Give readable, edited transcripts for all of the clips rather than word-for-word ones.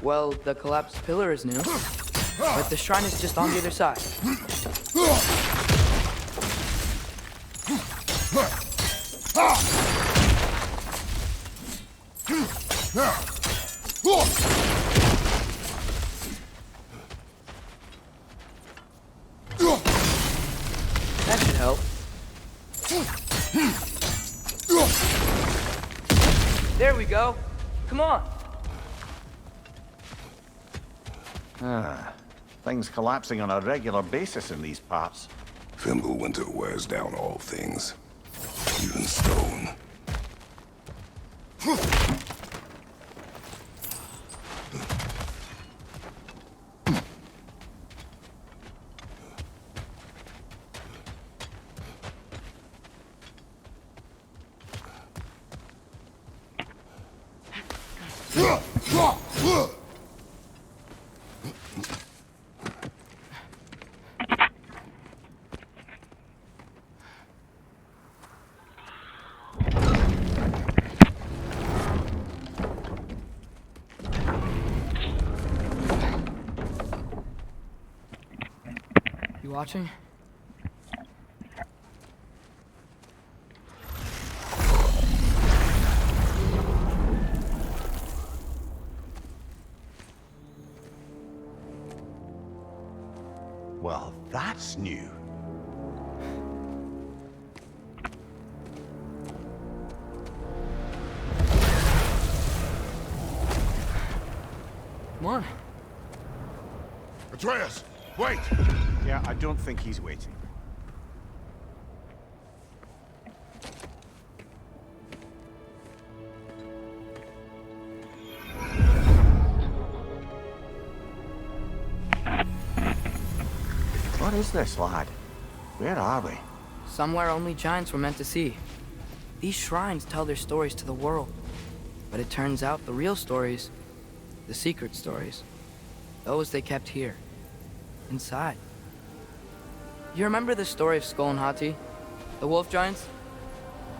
Well, the collapsed pillar is new, but the shrine is just on the other side. That should help. There we go. Come on. Things collapsing on a regular basis in these parts. Fimbulwinter wears down all things, even stone. You watching? Well, that's new. Come on. Atreus, wait! Yeah, I don't think he's waiting. What is this, lad? Where are we? Somewhere only giants were meant to see. These shrines tell their stories to the world. But it turns out the real stories, the secret stories, those they kept here, inside. You remember the story of Skull and Hati? The wolf giants?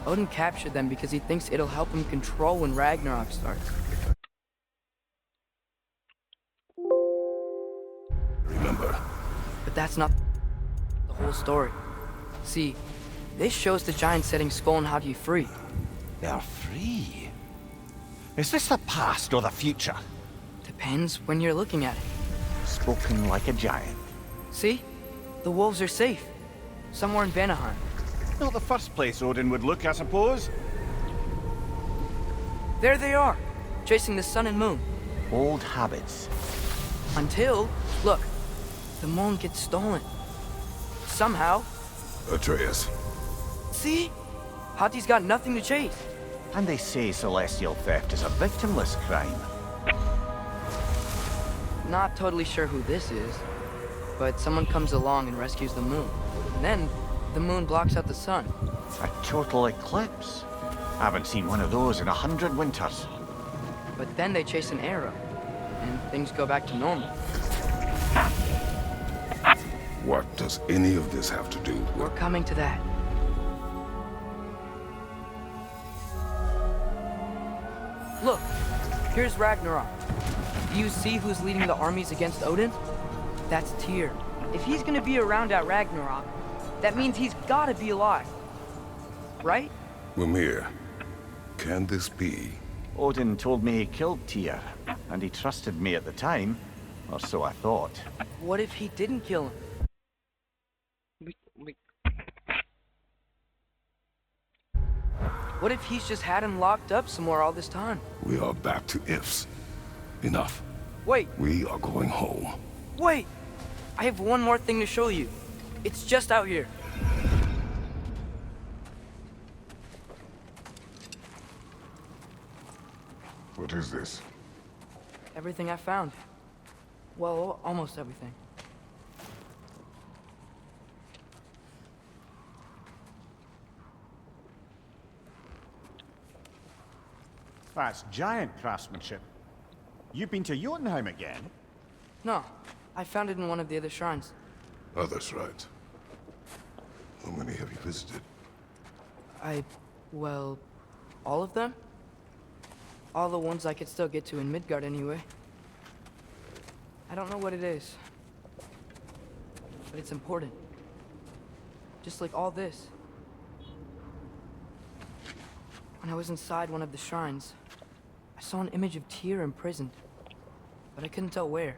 Odin captured them because he thinks it'll help him control when Ragnarok starts. Remember. But that's not the whole story. See, this shows the giants setting Skull and Hati free. They're free. Is this the past or the future? Depends when you're looking at it. Spoken like a giant. See? The wolves are safe. Somewhere in Vanaheim. Not the first place Odin would look, I suppose. There they are, chasing the sun and moon. Old habits. Until, look, the moon gets stolen. Somehow. Atreus. See? Hati's got nothing to chase. And they say celestial theft is a victimless crime. Not totally sure who this is, but someone comes along and rescues the moon. And then, the moon blocks out the sun. A total eclipse. I haven't seen one of those in 100 winters. But then they chase an arrow, and things go back to normal. What does any of this have to do with... We're coming to that. Look, here's Ragnarok. Do you see who's leading the armies against Odin? That's Tyr. If he's gonna be around at Ragnarok, that means he's gotta be alive. Right? Mimir, can this be? Odin told me he killed Tyr, and he trusted me at the time, or so I thought. What if he didn't kill him? What if he's just had him locked up somewhere all this time? We are back to ifs. Enough. Wait, We are going home. wait! I have one more thing to show you. It's just out here. What is this? Everything I found. Well, almost everything. That's giant craftsmanship. You've been to Jotunheim again? No, I found it in one of the other shrines. Other shrines. How many have you visited? Well, all of them? All the ones I could still get to in Midgard anyway. I don't know what it is, but it's important. Just like all this. When I was inside one of the shrines, I saw an image of Tyr imprisoned, but I couldn't tell where.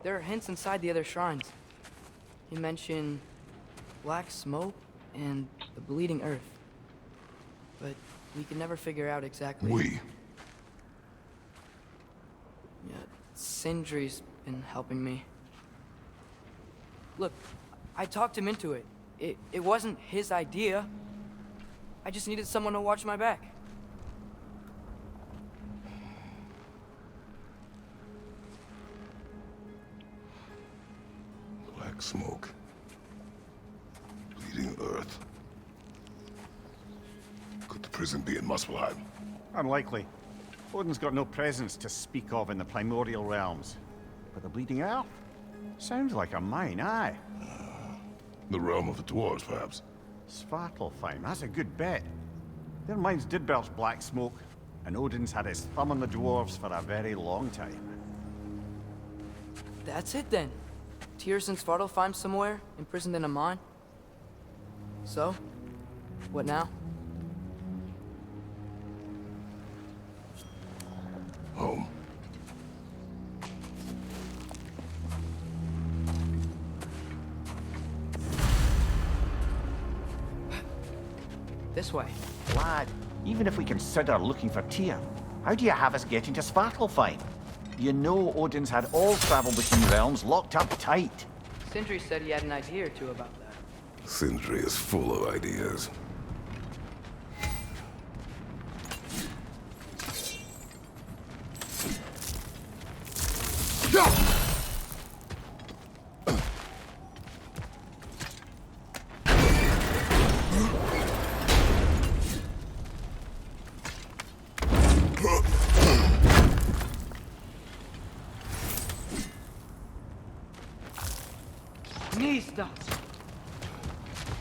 There are hints inside the other shrines. He mentioned black smoke and the bleeding earth, but we could never figure out exactly. Yeah, Sindri's been helping me. Look, I talked him into it. It wasn't his idea. I just needed someone to watch my back. Black smoke. Bleeding earth. Could the prison be in Muspelheim? Unlikely. Odin's got no presence to speak of in the primordial realms. But the bleeding earth? Sounds like a mine, aye. The realm of the dwarves, perhaps? Svartalfheim, that's a good bet. Their mines did belch black smoke, and Odin's had his thumb on the dwarves for a very long time. That's it then. Tyr's in Svartalfheim somewhere, imprisoned in a mine. So, what now? Home. This way. Lad, even if we consider looking for Tyr, how do you have us getting to Svartalfheim? You know Odin's had all travel between realms locked up tight. Sindri said he had an idea or two about that. Sindri is full of ideas.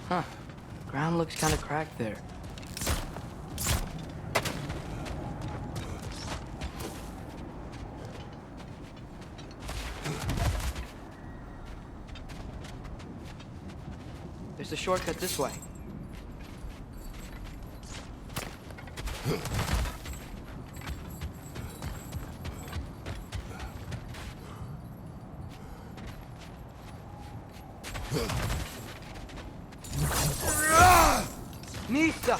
Huh. Ground looks kind of cracked there. There's a shortcut this way. Nista!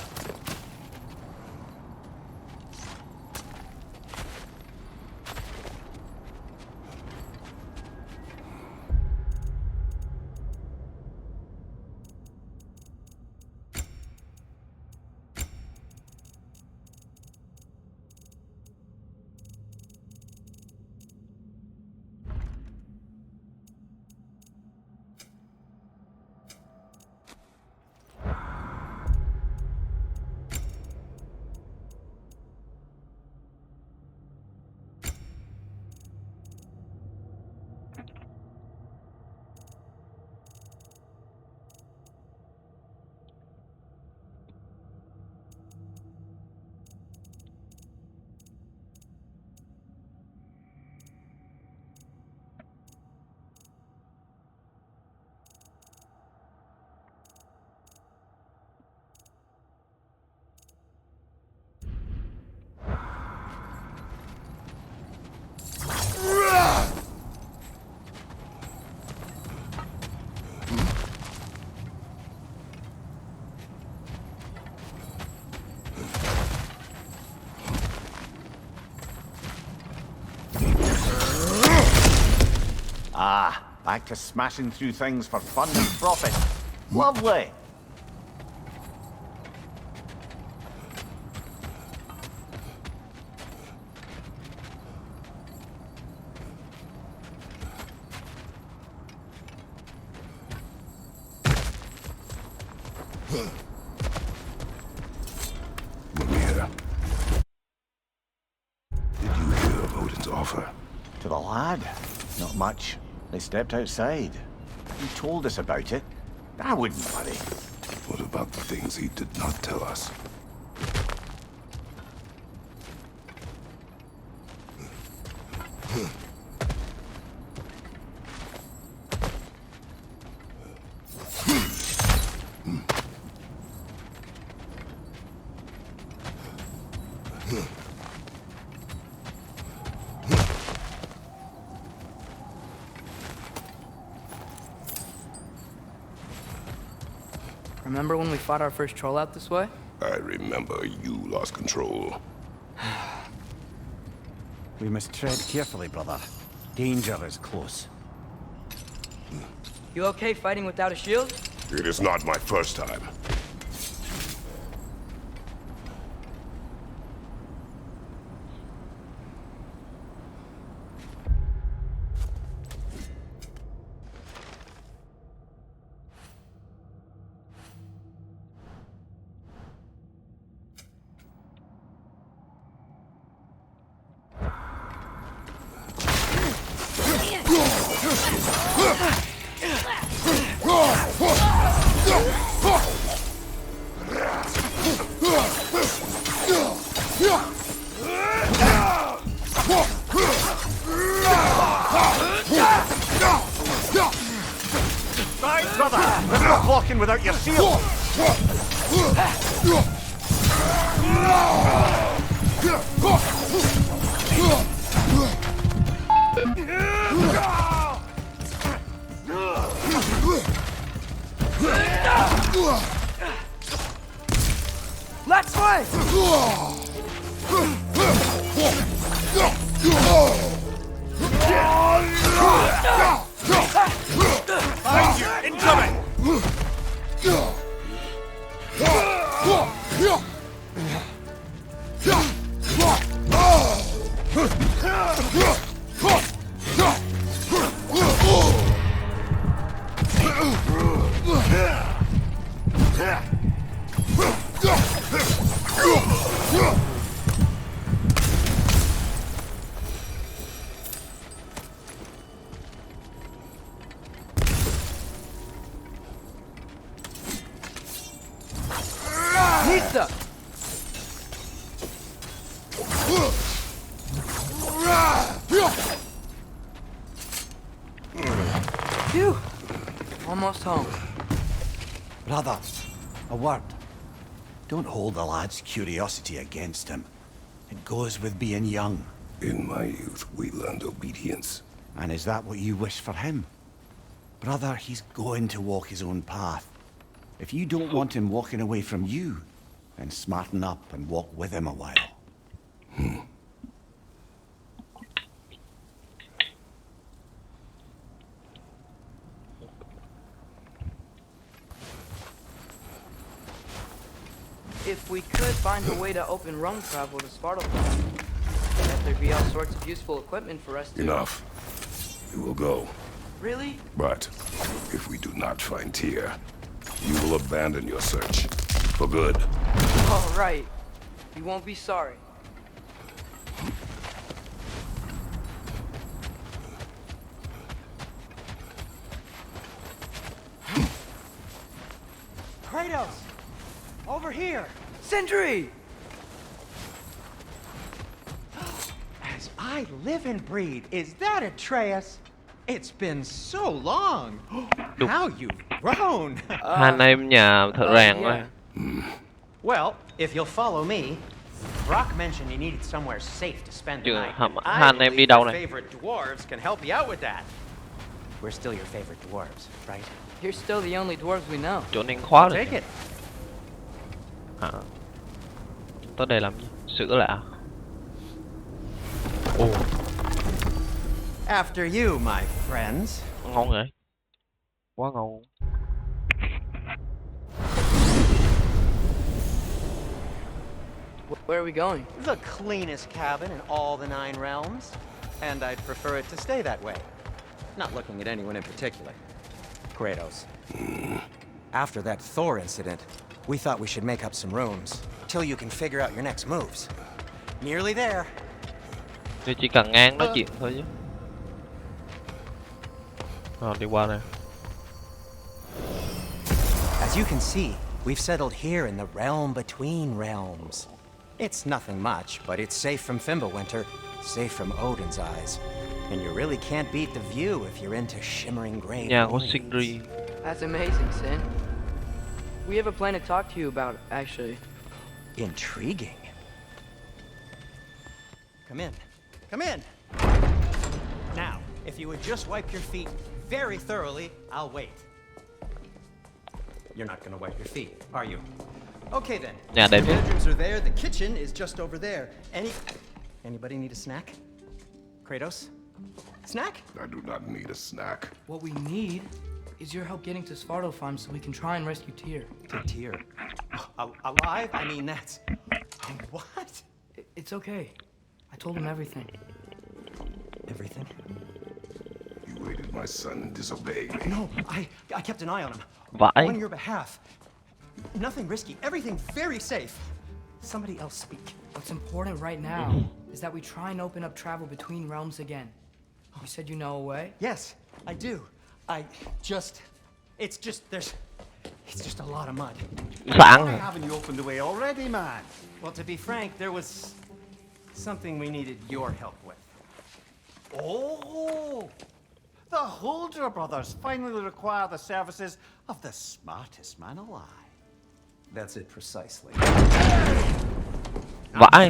Ah, back to smashing through things for fun and profit. Lovely! Mimir. Did you hear of Odin's offer? To the lad? Not much. They stepped outside. He told us about it. I wouldn't worry. What about the things he did not tell us? Remember when we fought our first troll out this way? I remember you lost control. We must tread carefully, brother. Danger is close. You okay fighting without a shield? It is not my first time. Right, brother! There's no blocking without your shield! Let's fight! Behind you! Incoming! Pizza! Phew! Almost home. Brother, a word. Don't hold the lad's curiosity against him. It goes with being young. In my youth, we learned obedience. And is that what you wish for him? Brother, he's going to walk his own path. If you don't want him walking away from you, then smarten up and walk with him a while. If we could find a way to open roam travel to Sparta, bet there'd be all sorts of useful equipment for us to... Enough. We will go. Really? But if we do not find Tyr, you will abandon your search. For good. All right. You won't be sorry. Kratos! Over here! Sindri! As I live and breathe, is that Atreus? It's been so long! How you've grown! Hai anh em nhà thợ rèn quá. Well, if you'll follow me, Brock mentioned you needed somewhere safe to spend the Chưa, night. hai I anh em đi believe đâu your này? favorite dwarves can help you out with that. We're still your favorite dwarves, right? You're still the only dwarves we know. Chỗ này khóa rồi. Take it. À. Tới đây làm gì? Sữa lạ. Ồ, After you, my friends. ngon vậy. Quá ngon. Where are we going? The cleanest cabin in all the 9 realms. And I'd prefer it to stay that way. Not looking at anyone in particular. Kratos. After that Thor incident, we thought we should make up some rooms, till you can figure out your next moves. Nearly there. Tôi chỉ cần ngang nói chuyện thôi chứ. Rồi đi qua đây. As you can see, we've settled here in the realm between realms. It's nothing much, but it's safe from Fimbulwinter, safe from Odin's eyes. And you really can't beat the view if you're into shimmering gray. Nhà của ruins. Sindri. That's amazing, Sin. We have a plan to talk to you about, actually. Intriguing. Come in. Come in. Now, if you would just wipe your feet very thoroughly, I'll wait. You're not gonna wet your feet, are you? Okay then. Nhà đẹp The thế. bedrooms are there. The kitchen is just over there. Anybody need a snack? Kratos? Snack? I do not need a snack. What we need is your help getting to Svartalfheim so we can try and rescue Tyr. Tyr. Alive? I mean, that's... What? It's okay. I told him everything. Everything? You aided my son and disobeyed me. No, I kept an eye on him. Vãi. On your behalf. Nothing risky. Everything very safe. Somebody else speak. What's important right now is that we try and open up travel between realms again. You said you know a way? Yes, I do. It's just a lot of mud. Sẵn Why hả? haven't you opened the way already, man? Well, to be frank, there was something we needed your help with. Oh! The Holder brothers finally require the services of the smartest man alive. That's it precisely. Vãi.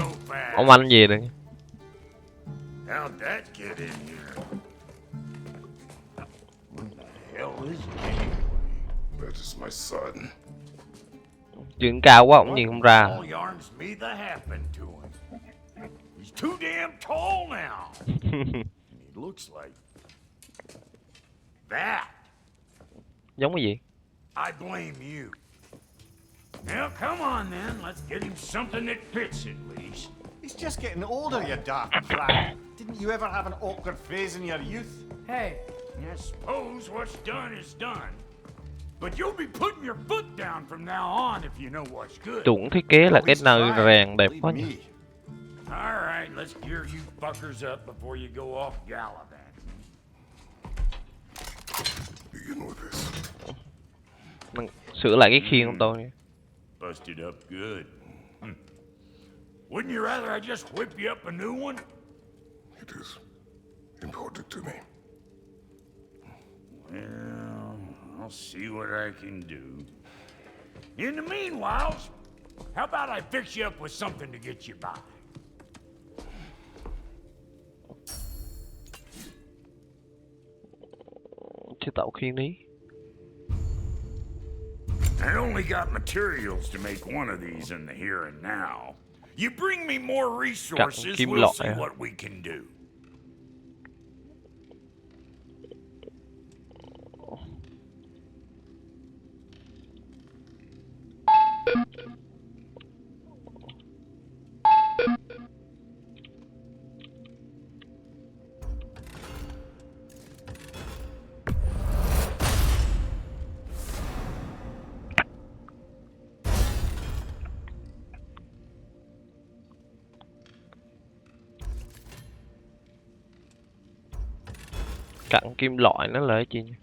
Ông anh về rồi. How'd that get in here? Hell is it? That is my son. Chuyện cao quá ông nhìn không ra. All yarns me that happened to him. He's too damn tall now. And he looks like that. Giống cái gì? I blame you. Now come on then, let's get him something that fits at least. He's just getting older, you dark prat. Didn't you ever have an awkward phase in your youth? Hey, I suppose what's done is done. But you'll be putting your foot down from now on if you know what's good. Chuẩn thiết kế là cái He's nơi trying, rèn đẹp believe quá me. nhỉ. All right, let's gear you fuckers up before you go off gallivanting. Begin with this. Mình sửa lại cái khiên của tôi. Busted up good. Wouldn't you rather I just whip you up a new one? It is important to me. Well, I'll see what I can do. In the meanwhile, how about I fix you up with something to get you by? Chế tạo khiên đi. I only got materials to make one of these in the here and now. You bring me more resources, kim we'll loại see à? what we can do. Cặn kim loại nó là cái gì nhỉ?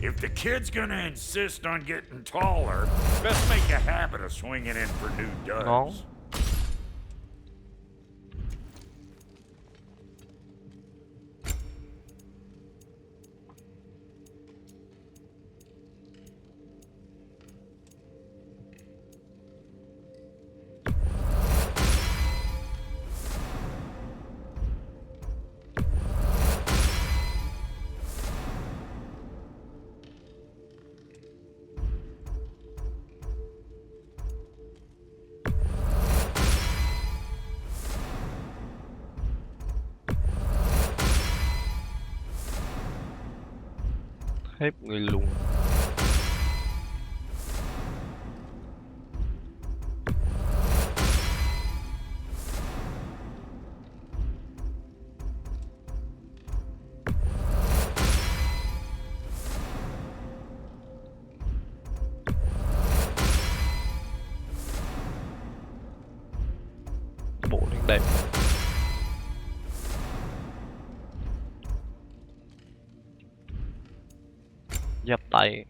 If the kid's gonna insist on getting taller, best make a habit of swinging in for new Ngon. duds. Thép người lùn. Bộ đen đẹp. Giáp tay.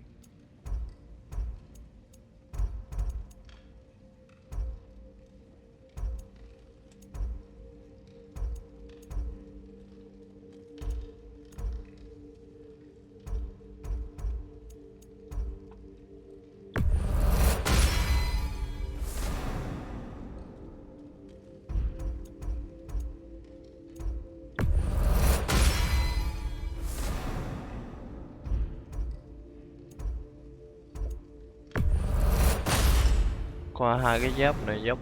Qua hai cái giáp này dốc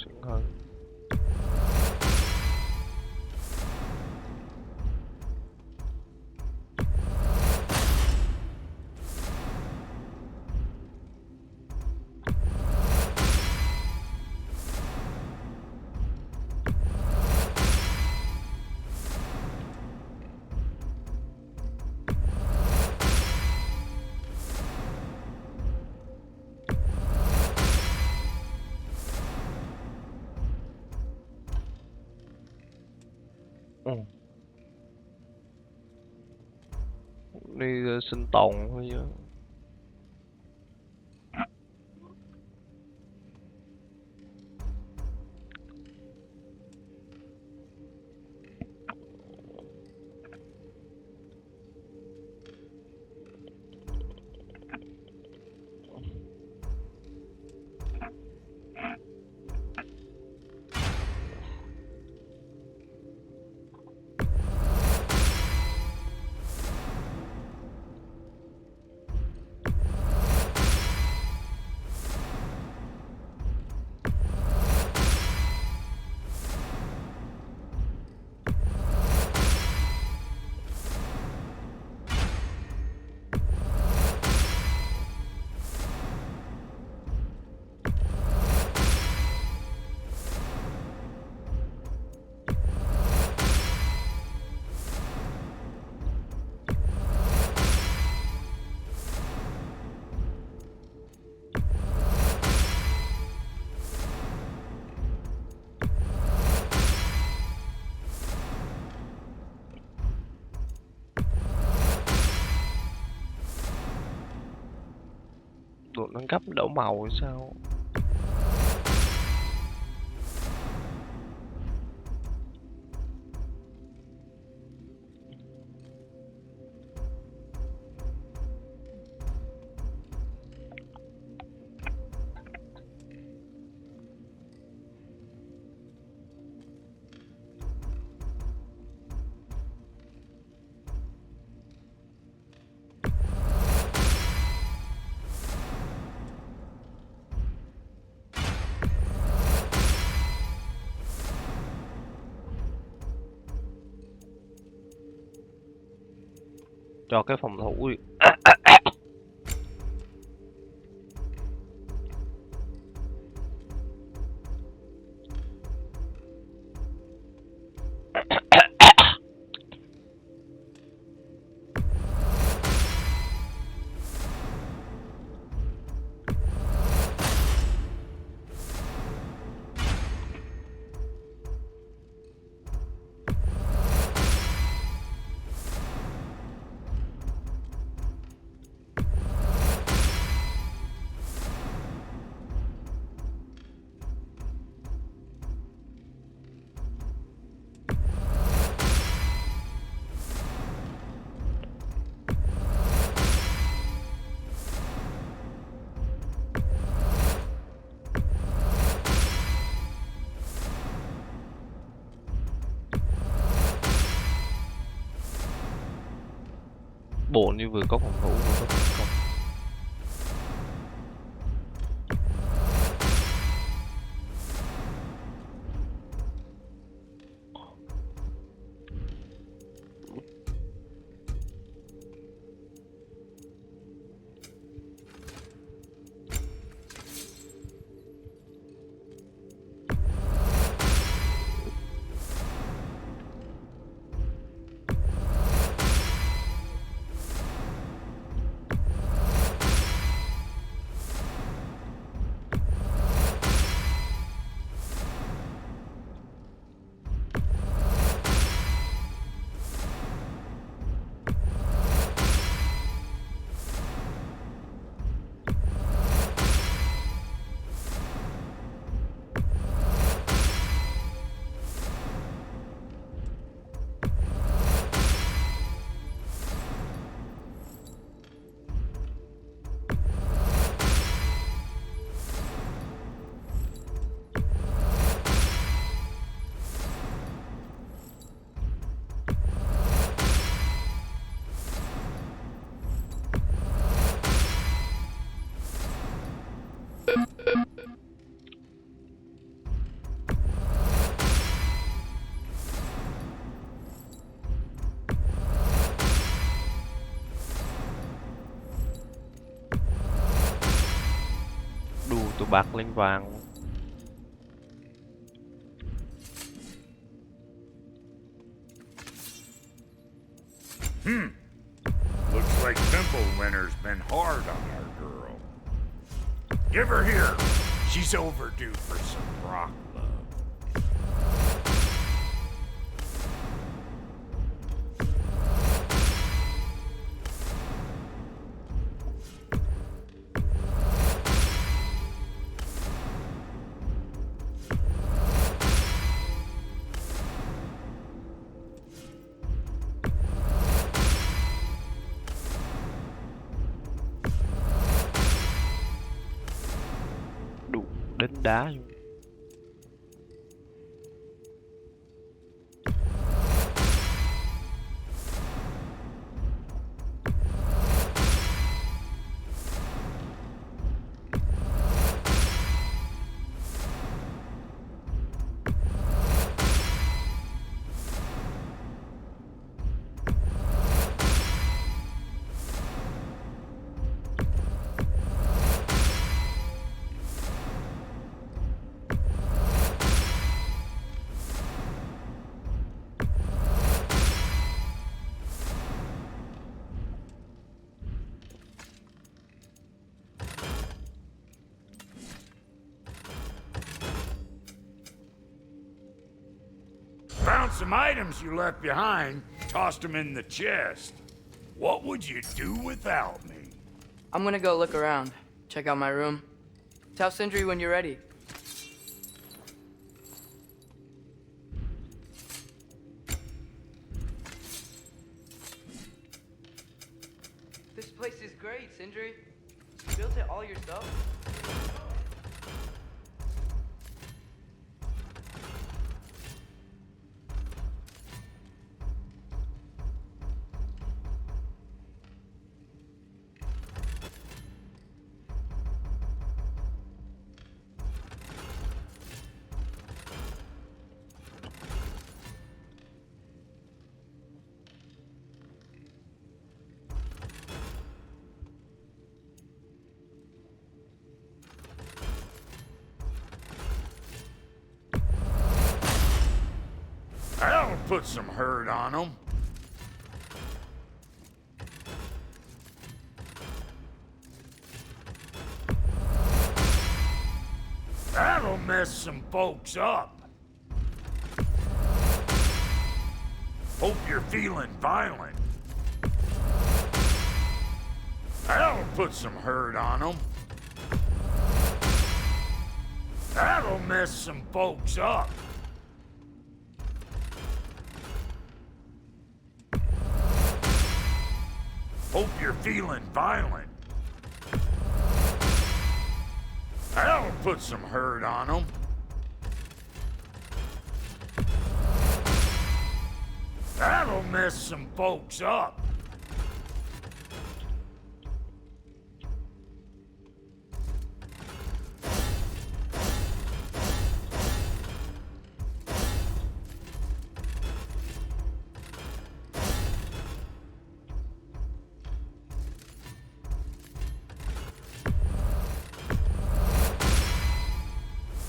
xịn hơn. Đi sinh tồn thôi chứ. Đồ nâng cấp đổ màu hay sao? Cho cái phòng thủ đi. Bộ như vừa có phòng thủ vừa có tấn công. từ bạc lên vàng. Looks like Temple Winter's been hard on our girl. Give her here. She's overdue for some rock love. Đủ đến đá luôn. Found some items you left behind, tossed them in the chest. What would you do without me? I'm gonna go look around, check out my room. Tell Sindri when you're ready. This place is great, Sindri. You built it all yourself? That'll put some hurt on them. That'll mess some folks up. Hope you're feeling violent. That'll put some hurt on them. That'll mess some folks up. Hope you're feeling violent. That'll put some hurt on them. That'll mess some folks up.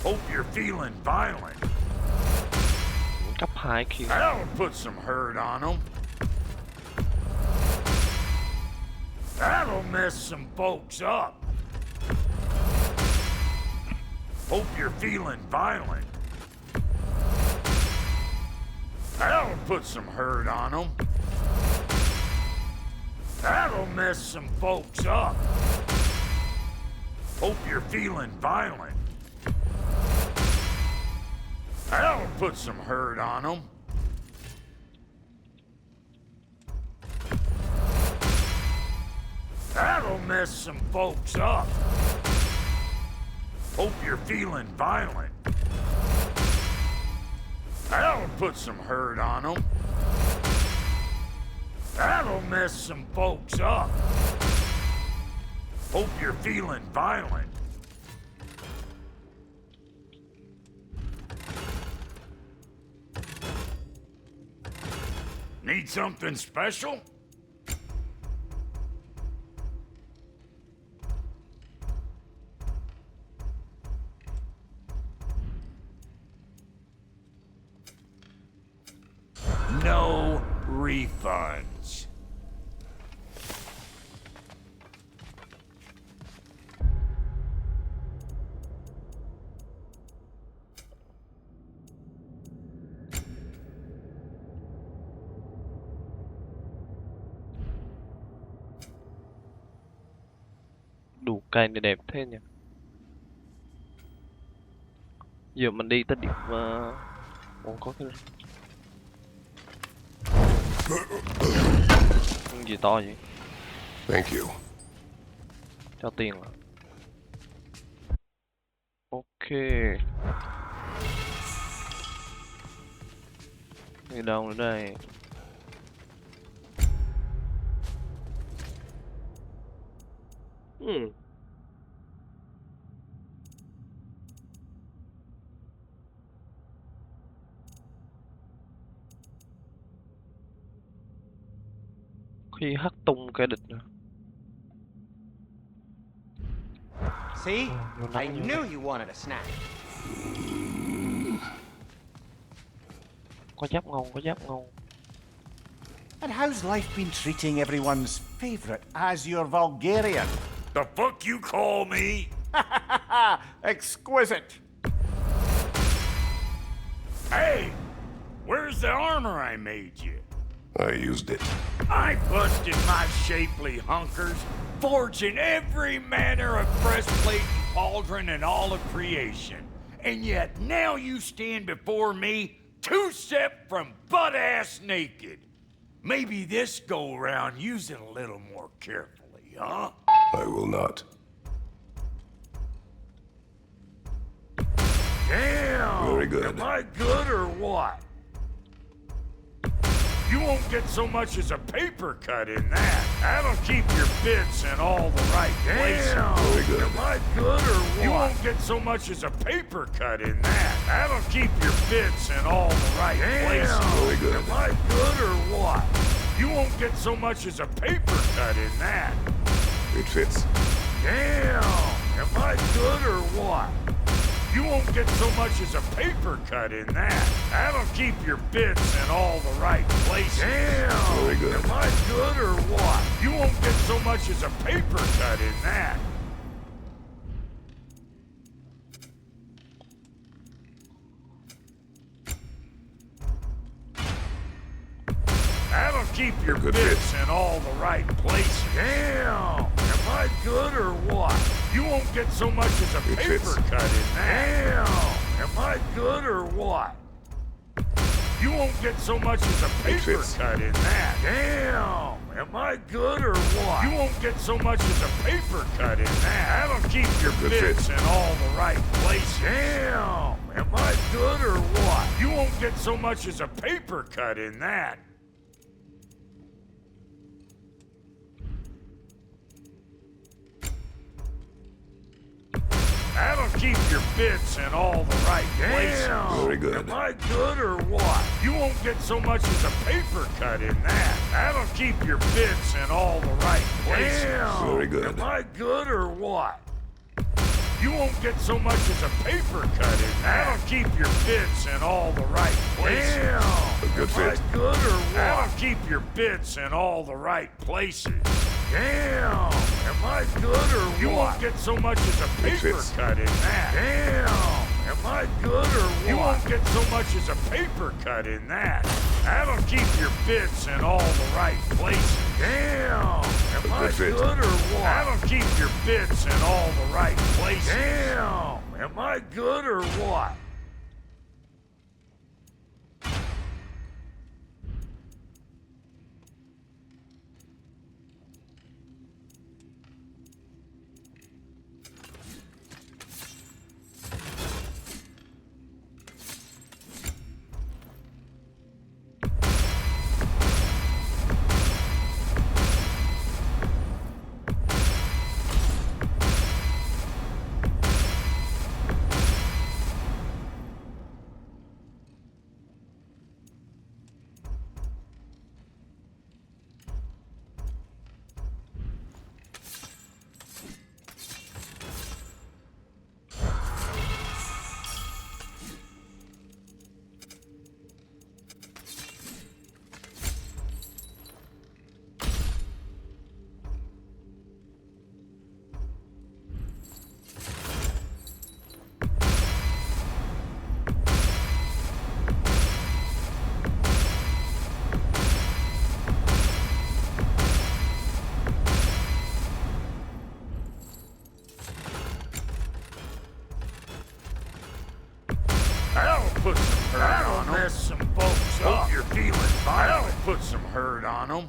Hope you're feeling violent. Cấp 2 kia. That'll put some hurt on them. That'll mess some folks up. Hope you're feeling violent. That'll put some hurt on them. That'll mess some folks up. Hope you're feeling violent. That'll put some hurt on them. That'll mess some folks up. Hope you're feeling violent. That'll put some hurt on them. That'll mess some folks up. Hope you're feeling violent. Need something special? no refunds. Đủ cây này đẹp thế nhỉ. Giờ mình đi tới điểm Ủa, có cái gì to vậy? Thank you. Cho tiền à? Ok. Đi đâu nữa đây? Khi hất tung kẻ địch nữa. See? I knew you wanted a snack. Có giáp ngon, có giáp ngon. And how's life been treating everyone's favorite as your Vulgarian? The fuck you call me? Exquisite. Hey, where's the armor I made you? I used it. I busted my shapely hunkers, forging every manner of breastplate and pauldron in all of creation. And yet now you stand before me, two-step from butt-ass naked. Maybe this go-around use it a little more carefully, huh? I will not. Damn! Very good. Am I good or what? You won't get so much as a paper cut in that. That'll keep your bits in all the right places. Very good. Am I good or what? You won't get so much as a paper cut in that. That'll keep your bits in all the right places. Very good. Am I good or what? You won't get so much as a paper cut in that. It fits. Damn! Am I good or what? You won't get so much as a paper cut in that. That'll keep your bits in all the right places. Damn! Very good. Am I good or what? You won't get so much as a paper cut in that. That'll keep your Good bits in all the right places. Damn! Am I good or what? You won't get so much as a It paper fits. cut in that. Damn! Am I good or what? You won't get so much as a paper fits. cut in that. Damn! Am I good or what? You won't get so much as a paper cut in that. That'll keep your Good bits fit. in all the right places. Damn! Am I good or what? You won't get so much as a paper cut in that. That'll keep your bits in all the right places. Very good. Am I good or what? You won't get so much as a paper cut in that. That'll keep your bits in all the right places. Very good. Am I good or what? You won't get so much as a paper cut in that. That'll keep your bits in all the right places. A good Am I fit. good or what? That'll keep your bits in all the right places. Damn! Am I good or what? You won't get so much as a paper fits. cut in that. Damn! Am I good or what? You won't get so much as a paper cut in that. That'll keep your bits in all the right places. Damn! Am I good fit. good or what? That'll keep your bits in all the right places. Damn! Am I good or what? hurt on them. Mess some folks up. You're feeling violent. Put some hurt on them.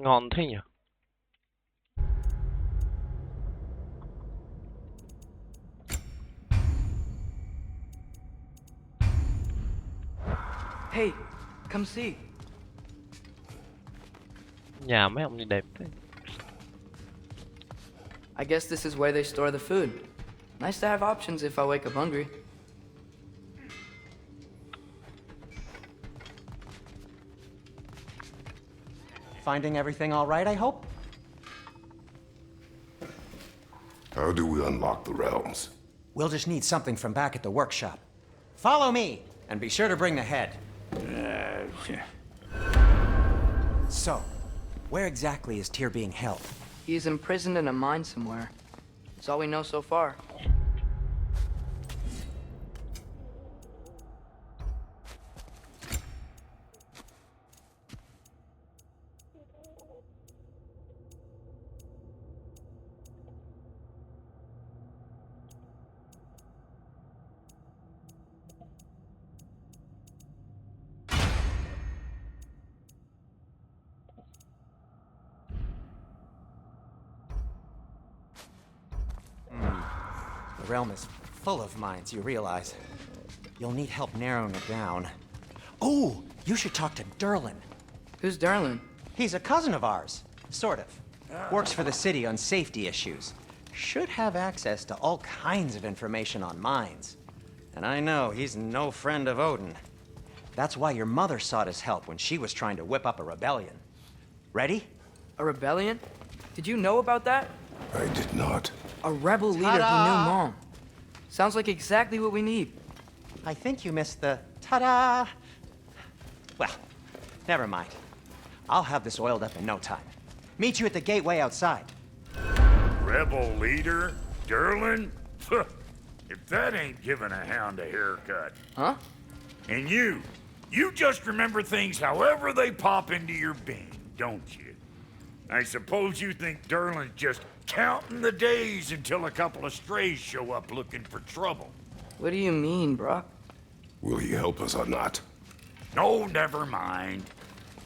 Ngon thế nhỉ? Hey, come see. Nhà mấy ông đi đẹp thế. I guess this is where they store the food. Nice to have options if I wake up hungry. Finding everything all right, I hope? How do we unlock the realms? We'll just need something from back at the workshop. Follow me, and be sure to bring the head. So, where exactly is Tyr being held? He's imprisoned in a mine somewhere. That's all we know so far. The realm is full of mines, you realize. You'll need help narrowing it down. Oh, you should talk to Derlin. Who's Derlin? He's a cousin of ours, sort of. Works for the city on safety issues. Should have access to all kinds of information on mines. And I know he's no friend of Odin. That's why your mother sought his help when she was trying to whip up a rebellion. Ready? A rebellion? Did you know about that? I did not. A rebel leader who knew Mom. Sounds like exactly what we need. I think you missed the ta-da. Well, never mind. I'll have this oiled up in no time. Meet you at the gateway outside. Rebel leader? Derlin? If that ain't giving a hound a haircut. Huh? And you just remember things however they pop into your being, don't you? I suppose you think Derlin's just counting the days until a couple of strays show up looking for trouble. What do you mean, Brock? Will he help us or not? No, never mind.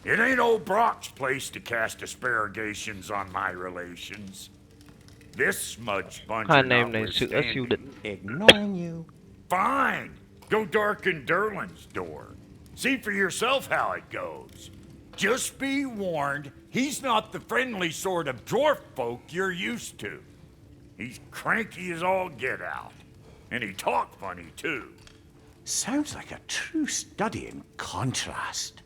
It ain't old Brock's place to cast aspersions on my relations. This smudge bunch Hai anh em này sữa siêu đỉnh. Ignoring you. Fine. Go darken Derlin's door. See for yourself how it goes. Just be warned, he's not the friendly sort of dwarf folk you're used to. He's cranky as all get out. And he talk funny, too. Sounds like a true study in contrast.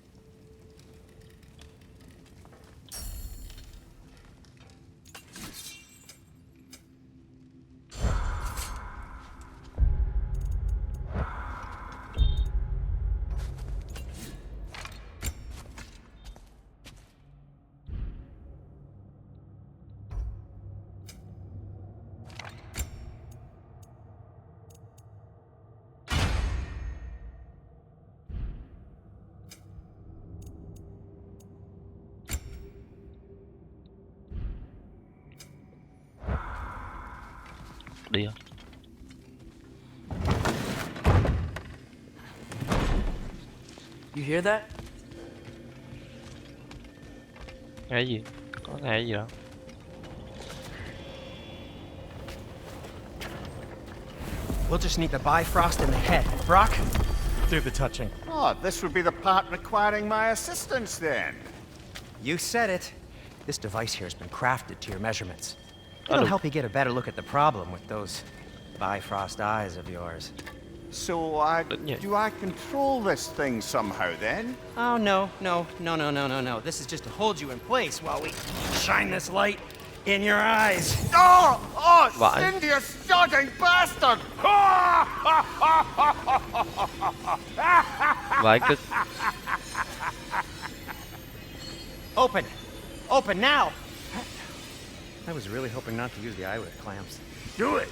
Đi không? You hear that? Nghe gì? Có nghe gì đâu. We'll just need the Bifrost and the head. Brock, do the touching. Oh, this would be the part requiring my assistance then. You said it. This device here has been crafted to your measurements. It'll help you get a better look at the problem with those Bifrost eyes of yours. So, Đỉnh nhỉ. do I control this thing somehow then? Oh, no. This is just to hold you in place while we shine this light in your eyes. Oh, Vãi. Cindy, you sodding bastard! Vãi cực. Open now! I was really hoping not to use the eyelid clamps. Do it.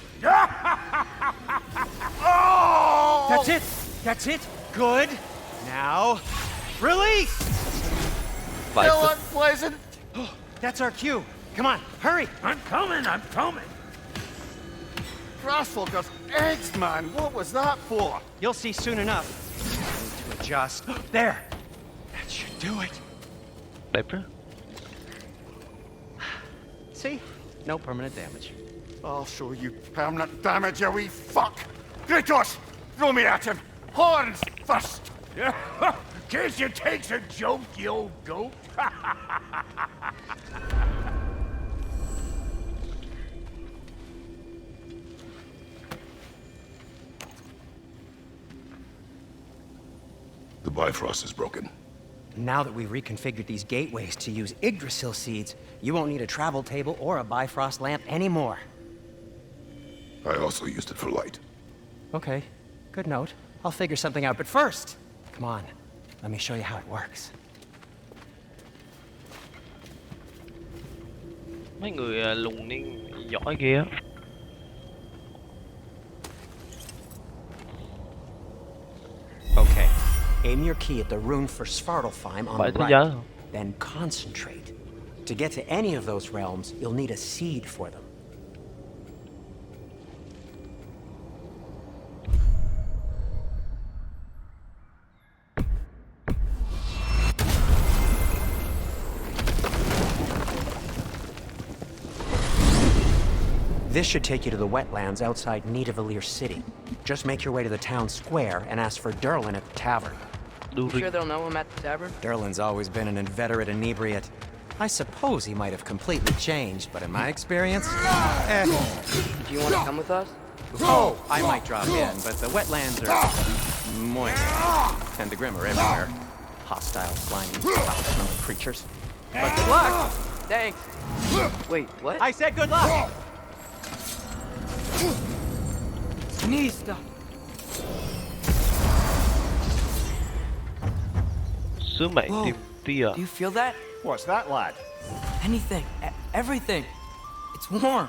Oh! That's it! Good! Now, release! Vãi Still cực. unpleasant. That's our cue. Come on, hurry! I'm coming. Grassfuckers, eggs, man. What was that for? You'll see soon enough. I need to adjust. There! That should do it. Đẹp đó. See? No permanent damage. I'll show you permanent damage, you wee fuck. Kratos, throw me at him. Horns first. Guess you takes a joke, you old goat. The Bifrost is broken. Now that we've reconfigured these gateways to use Yggdrasil seeds, you won't need a travel table or a Bifrost lamp anymore. I also used it for light. Okay, good note. I'll figure something out, but first, come on, let me show you how it works. Mấy người lùng niên giỏi ghê á. Okay, aim your key at the rune for Svartalfheim on Phải the thế right, giới. then concentrate. To get to any of those realms, you'll need a seed for them. This should take you to the wetlands outside Nidavellir City. Just make your way to the town square and ask for Derlin at the tavern. You sure they'll know him at the tavern? Derlin's always been an inveterate inebriate. I suppose he might have completely changed, but in my experience, Do you want to come with us? Oh, I might drop in, but the wetlands are moist, and the Grim are everywhere. Hostile, slimy, foul-smelling creatures. But good luck! Thanks. Wait, what? I said good luck! Nista. Sứ mệnh Whoa. tìm tia. Do you feel that? What's that, lad? Anything. Everything. It's warm.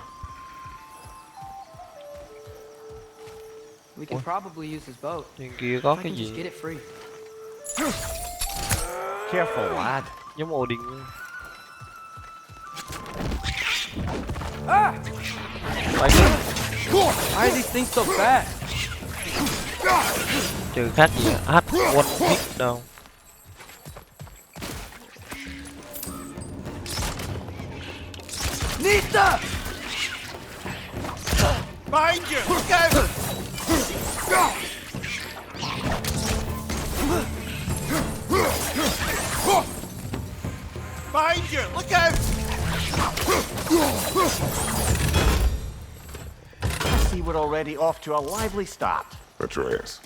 We can probably use his boat. Trên kia có If I cái can just get gì it free. Careful, lad. giống Odin. Ah! Phải cực. Why are these things so fast? Trừ khác gì hát one hit đâu. Nista! Behind you! Look out! Behind you! Look out! I see we're already off to a lively start. Atreus,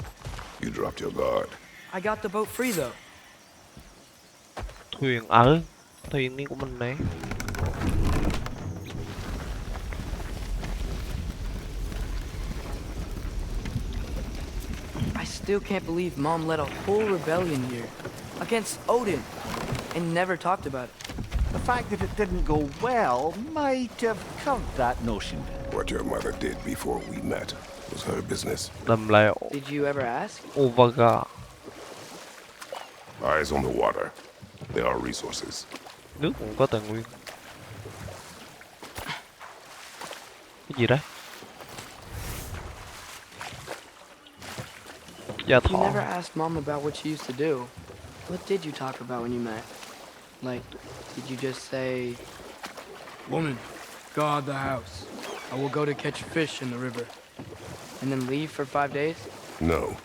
you dropped your guard. I got the boat free though. Thuyền đi của mình này. I still can't believe Mom led a whole rebellion here against Odin and never talked about it. The fact that it didn't go well might have curved that notion. What your mother did before we met was her business. Đầm lèo. Did you ever ask? Ovaga. Eyes on the water. There are resources. Nước cũng có tài nguyên. Cái gì đấy? Gia You thọ. never asked Mom about what she used to do. What did you talk about when you met? Like, did you just say, "Woman, guard the house. I will go to catch fish in the river," and then leave for 5 days? No.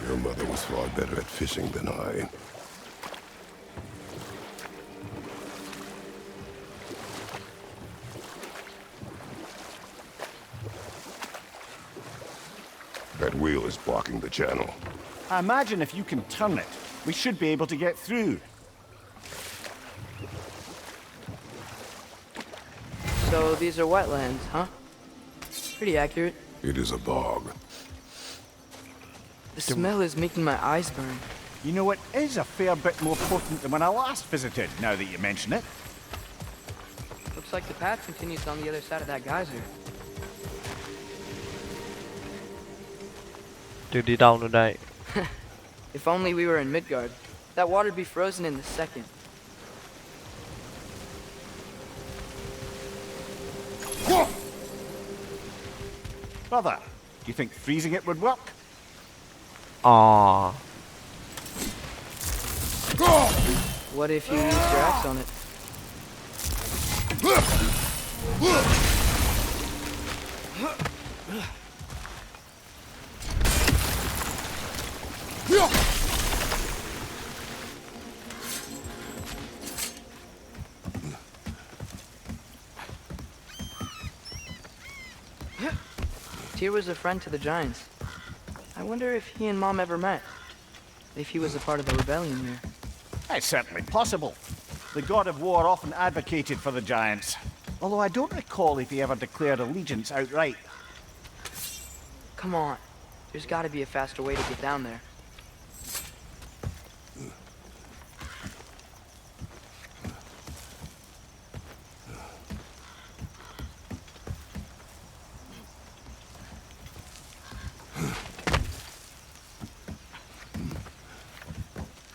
Your mother was far better at fishing than I. That wheel is blocking the channel. I imagine if you can turn it, we should be able to get through. So these are wetlands, huh? Pretty accurate. It is a bog. The smell is making my eyes burn. You know, it is a fair bit more potent than when I last visited, now that you mention it. Looks like the path continues on the other side of that geyser. Chưa đi đâu nữa đây. If only we were in Midgard, that water'd be frozen in a second. Brother, do you think freezing it would work? What if you used your axe on it? Tyr was a friend to the Giants. I wonder if he and Mom ever met. If he was a part of the rebellion there. It's certainly possible. The god of war often advocated for the Giants. Although I don't recall if he ever declared allegiance outright. Come on. There's gotta be a faster way to get down there.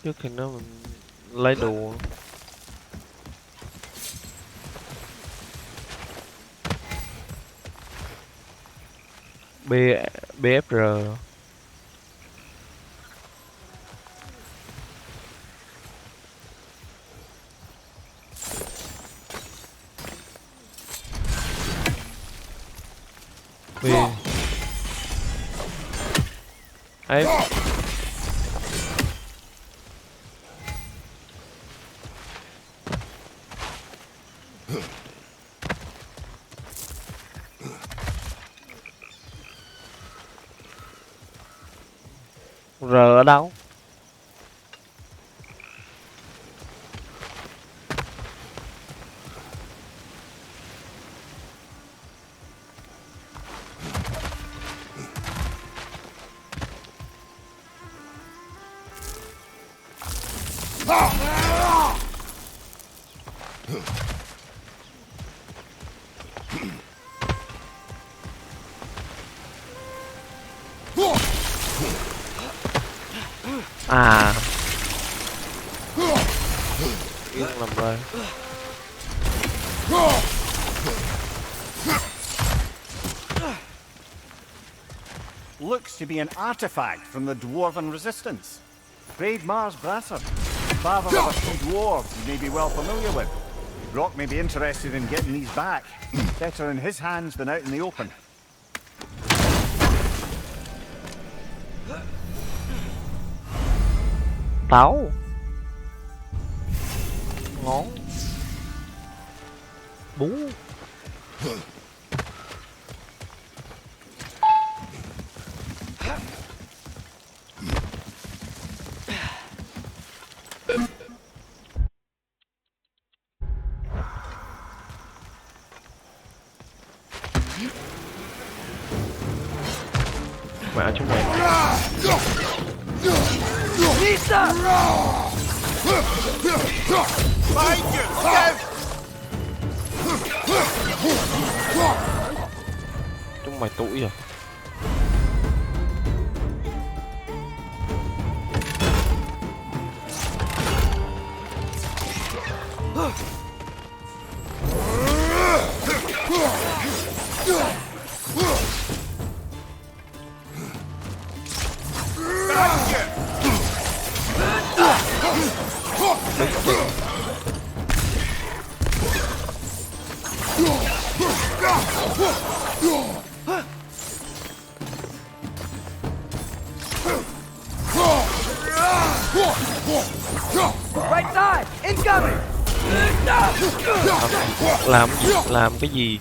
Trước khi nó mình lấy đồ. BFR. B. Ấy. R ở đâu? À, yên làm rồi. Looks to be an artifact from the Dwarven Resistance. Braid Mars Brasser, father of a few dwarves you may be well familiar with. Brock may be interested in getting these back. Better in his hands than out in the open. Táo. Ngón. Bú. Mẹ chúng mày. Lisa! Behind you! Look out! Chúng mày tụi rồi. Right side! Incoming! Làm cái gì?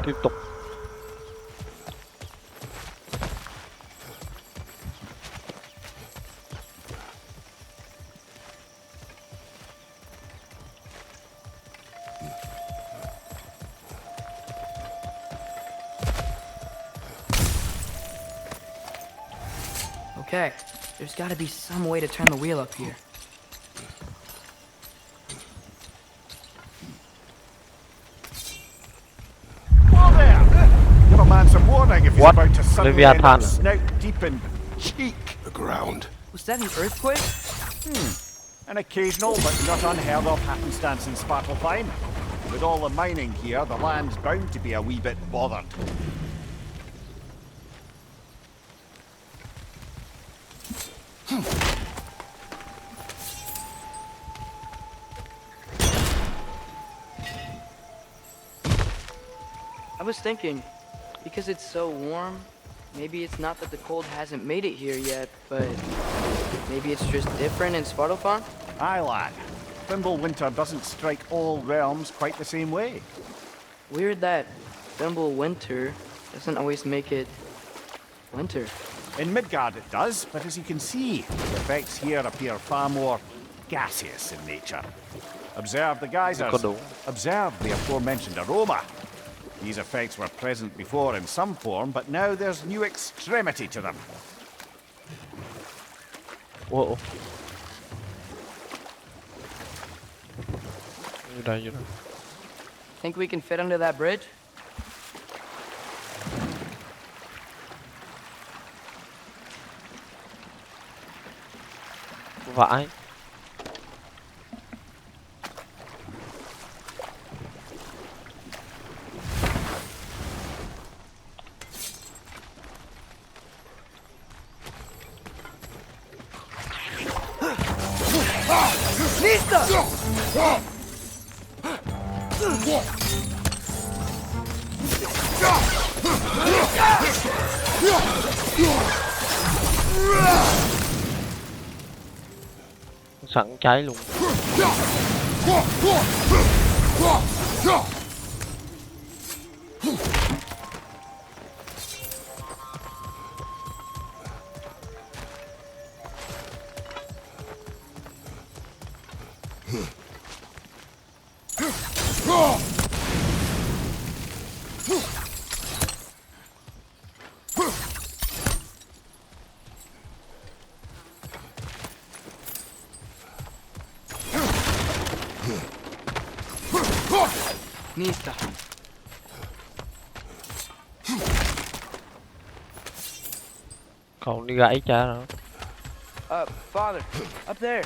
Tiếp tục. Okay, there's gotta be some way to turn the wheel up here. Whoa there! Give a man some warning if he's What? about to suddenly end Leviathan. up snout deep in cheek. The ground. Was that an earthquake? An occasional but not unheard of happenstance in Spatar. With all the mining here, the land's bound to be a wee bit bothered. I was thinking, because it's so warm, maybe it's not that the cold hasn't made it here yet, but maybe it's just different in Svartalfheim? Aye, lad. Thimble winter doesn't strike all realms quite the same way. Weird that Thimble winter doesn't always make it winter. In Midgard it does, but as you can see, the effects here appear far more gaseous in nature. Observe the geysers. Có đúng. Observe the aforementioned aroma. These effects were present before in some form, but now there's new extremity to them. Whoa. Vô đây, vô đây. Think we can fit under that bridge? Vãi. Sẵn cháy luôn. Nista. Còn đi gãy cha nữa. Father, up there.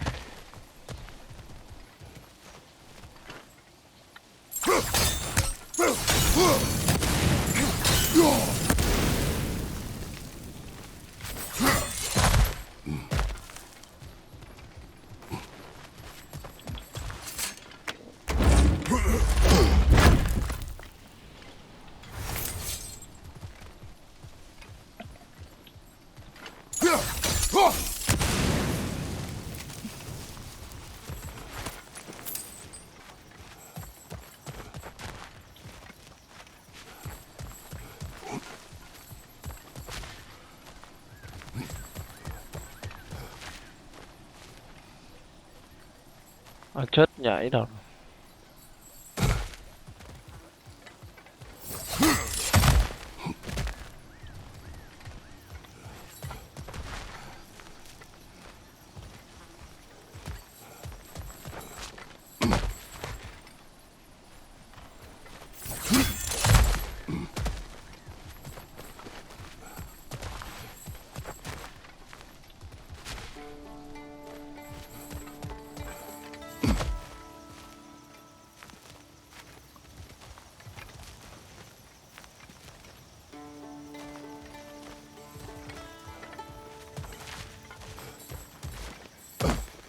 Chết nhảy đâu.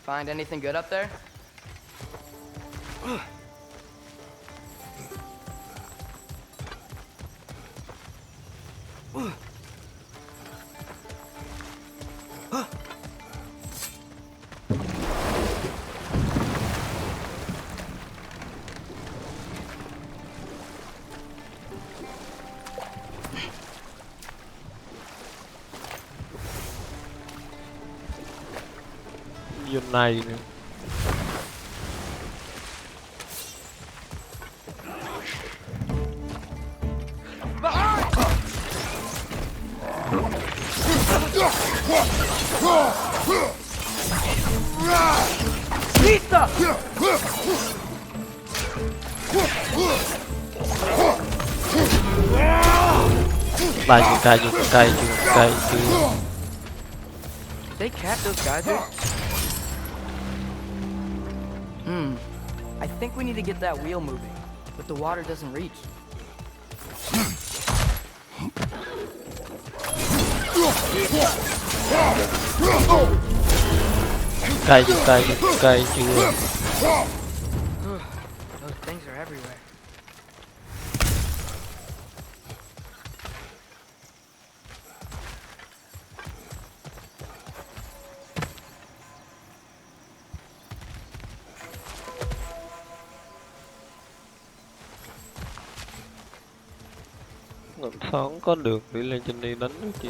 Find anything good up there? này nữa. Pizza! Cay chưa. They cap those geysers? I think we need to get that wheel moving, but the water doesn't reach. Cay chưa. Those things are everywhere. Làm sao không có được đi lên trên đây đánh được chị.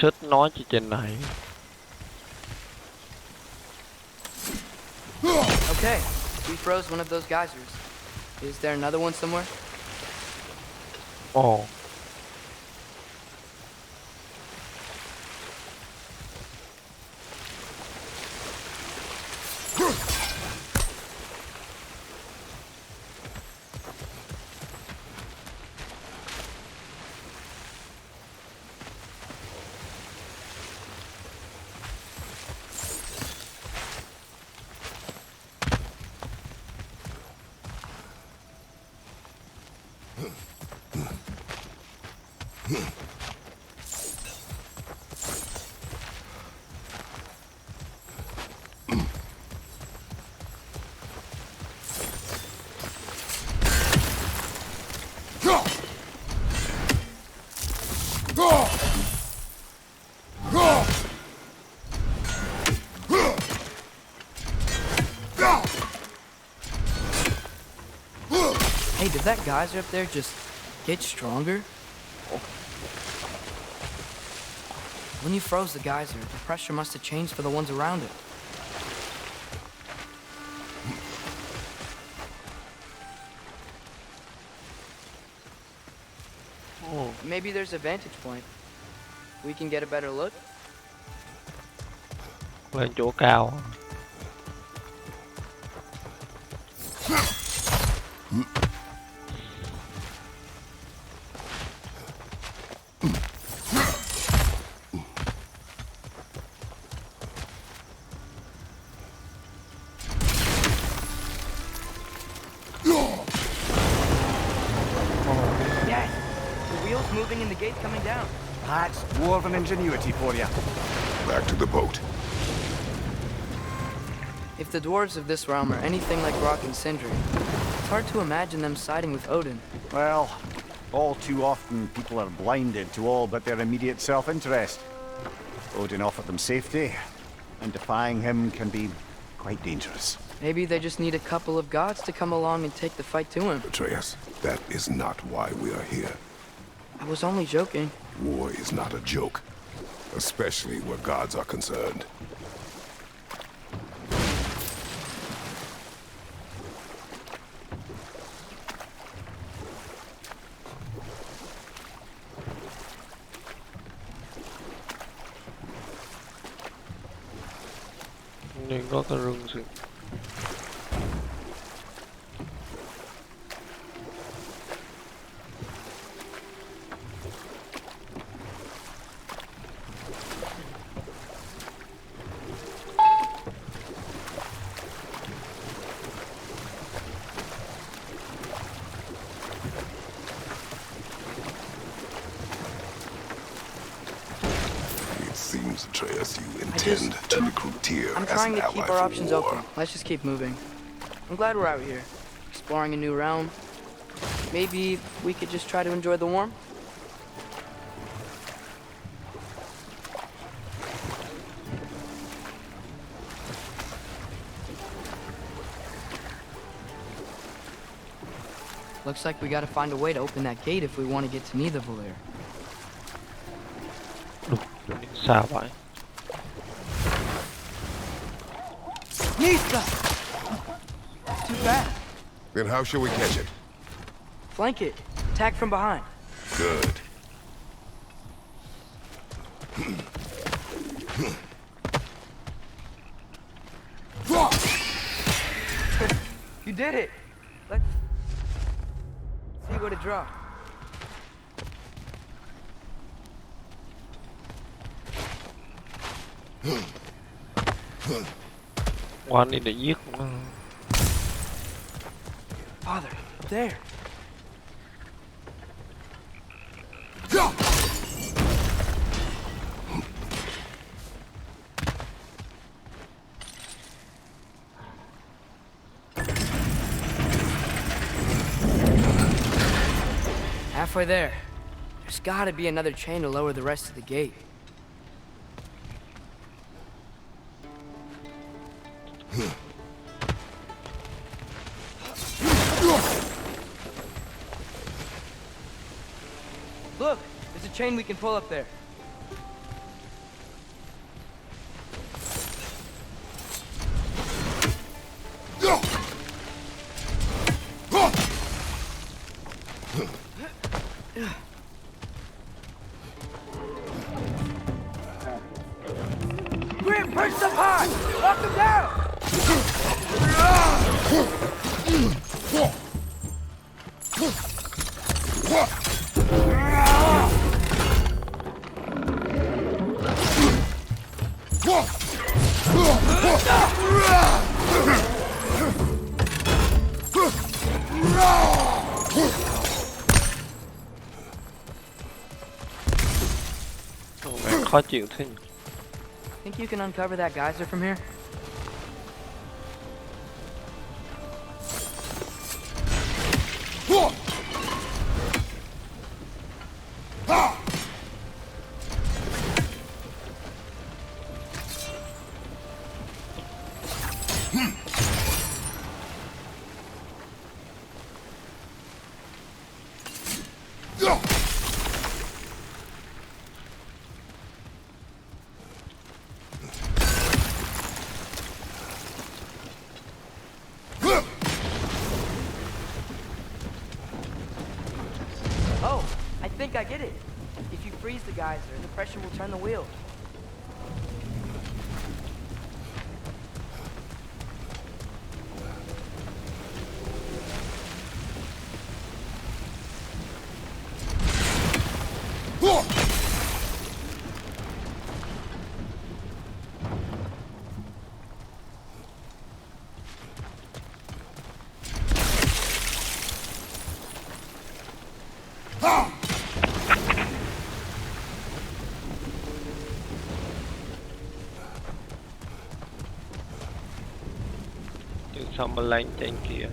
Chết nói chị trên này. Okay, we froze one of those geysers. Is there another one somewhere? Ồ. Hey, did that geyser up there just get stronger? When you froze the geyser, the pressure must have changed for the ones around it. Ồ. Maybe there's a vantage point. We can get a better look. Lên chỗ cao. Yes! The wheel's moving and the gate's coming down. That's dwarven ingenuity for you. Back to the boat. If the dwarves of this realm are anything like Rock and Sindri, it's hard to imagine them siding with Odin. Well, all too often people are blinded to all but their immediate self-interest. Odin offered them safety, and defying him can be quite dangerous. Maybe they just need a couple of gods to come along and take the fight to him. Atreus, that is not why we are here. I was only joking. War is not a joke, especially where gods are concerned. Nên có cái rừng gì. It seems Atreus, you intend to recruit Tyr I'm as trying an to keep ally our for options war. open. Let's just keep moving. I'm glad we're out here, exploring a new realm. Maybe we could just try to enjoy the warmth? Looks like we gotta find a way to open that gate if we want to get to Nidavellir. Xa vậy. Nista! Too bad. Then how shall we catch it? Flank it. Attack from behind. Good. You did it! Let's see what it draws. Qua đi để giết nó. Father, there. Halfway there. There's gotta be another chain to lower the rest of the gate. Look, there's a chain we can pull up there. Grim, push them hard! Lock them down! Mẹ khó chịu thế nhỉ? Think you can uncover that geyser from here? Oh, I think I get it. If you freeze the geyser, the pressure will turn the wheel. Sao mà lên trên kia.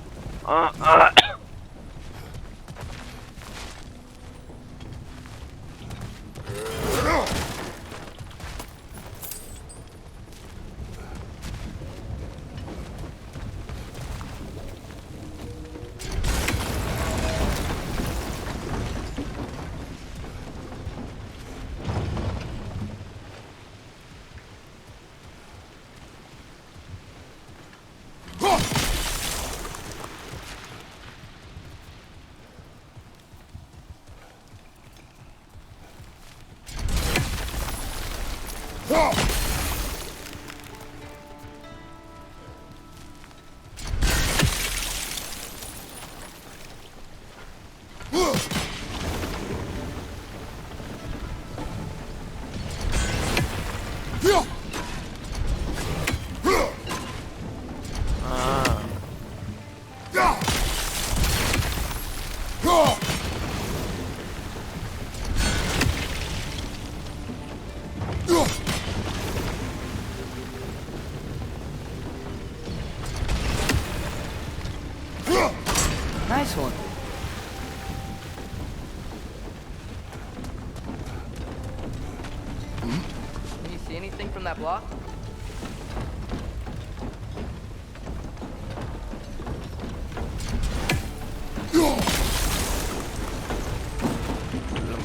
nice one. Can you see anything from that block?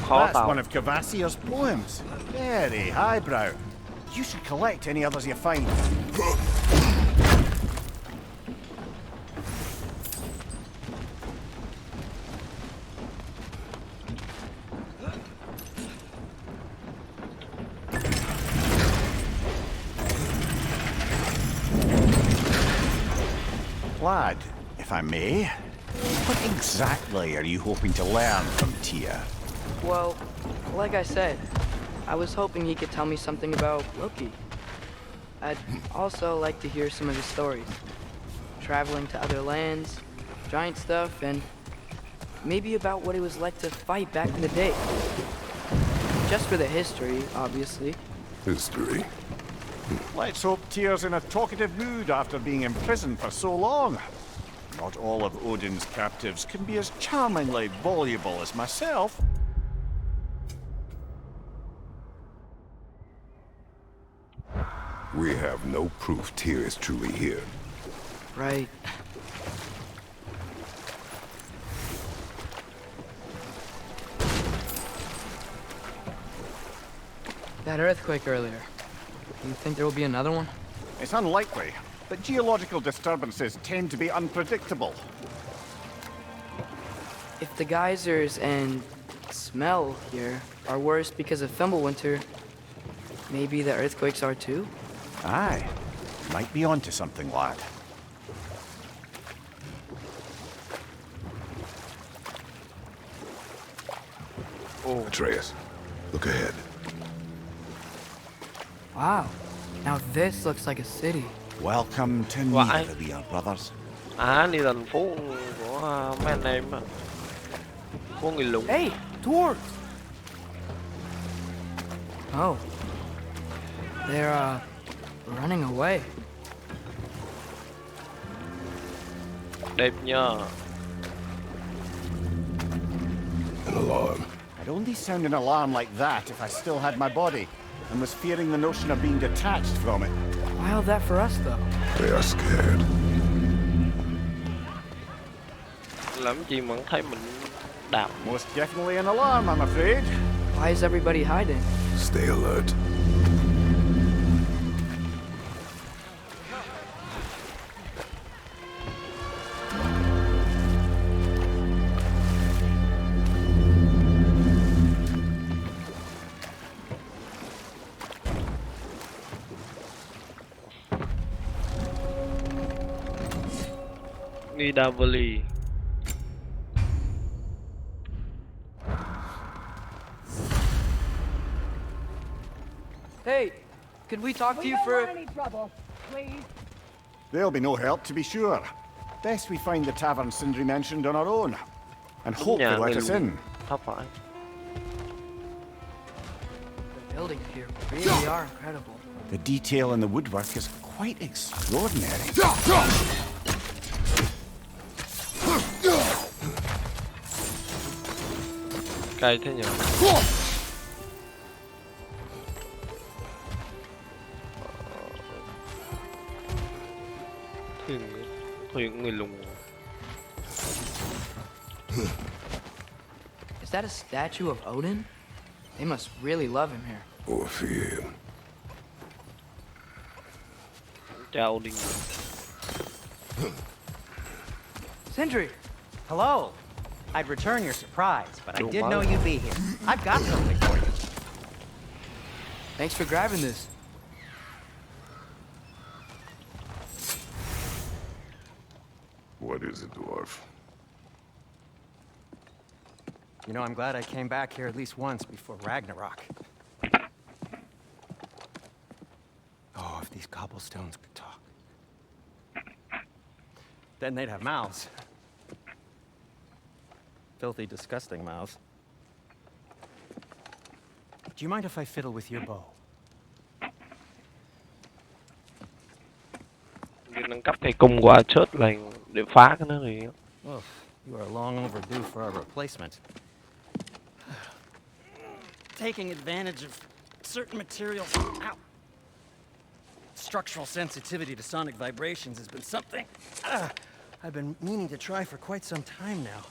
Khó That's tàu. one of Cavassier's poems. Very highbrow. You should collect any others you find. Lad, if I may, what exactly are you hoping to learn from Tia? Well, like I said, I was hoping he could tell me something about Loki. I'd also like to hear some of his stories. Traveling to other lands, giant stuff, and maybe about what it was like to fight back in the day. Just for the history, obviously. History? Let's hope Tyr's in a talkative mood after being imprisoned for so long. Not all of Odin's captives can be as charmingly voluble as myself. We have no proof Tyr is truly here. Right. That earthquake earlier. Do you think there will be another one? It's unlikely, but geological disturbances tend to be unpredictable. If the geysers and smell here are worse because of Fimbulwinter, maybe the earthquakes are too? Aye, might be onto something, lad. Atreus, look ahead. Wow. Now this looks like a city. Welcome to Why? Nidavellir, brothers. Đi thành phố của mấy anh em mà. Phố người lùn. Hey, dwarves! Oh. They're, running away. Đẹp nha. An alarm. I'd only sound an alarm like that if I still had my body, and was fearing the notion of being detached from it. Wild that for us, though. They are scared. Làm gì mà thấy mình đạp. Most definitely an alarm, I'm afraid. Why is everybody hiding? Stay alert. Nidavellir. Hey, could we talk to you for... any trouble, please. There'll be no help, to be sure. Best we find the tavern Sindri mentioned on our own, and hope they Nhà let người us lùn. in. Không phải. The buildings here really are incredible. The detail in the woodwork is quite extraordinary. Cay thế nhỉ. Thuyền người lùn. Is that a statue of Odin? They must really love him here. Or fear him. Chào đi. Sindri! Hello. I'd return your surprise, but I Don't did bother. know you'd be here. I've got something for you. Thanks for grabbing this. What is it, dwarf? You know, I'm glad I came back here at least once before Ragnarok. Oh, if these cobblestones could talk. Then they'd have mouths. Filthy, disgusting mouths. Do you mind if I fiddle with your bow? Việc nâng cấp cây cung qua chớt là để phá cái nó thì Ugh, You are long overdue for a replacement. Taking advantage of certain materials. Ow. Structural sensitivity to sonic vibrations has been something I've been meaning to try for quite some time now.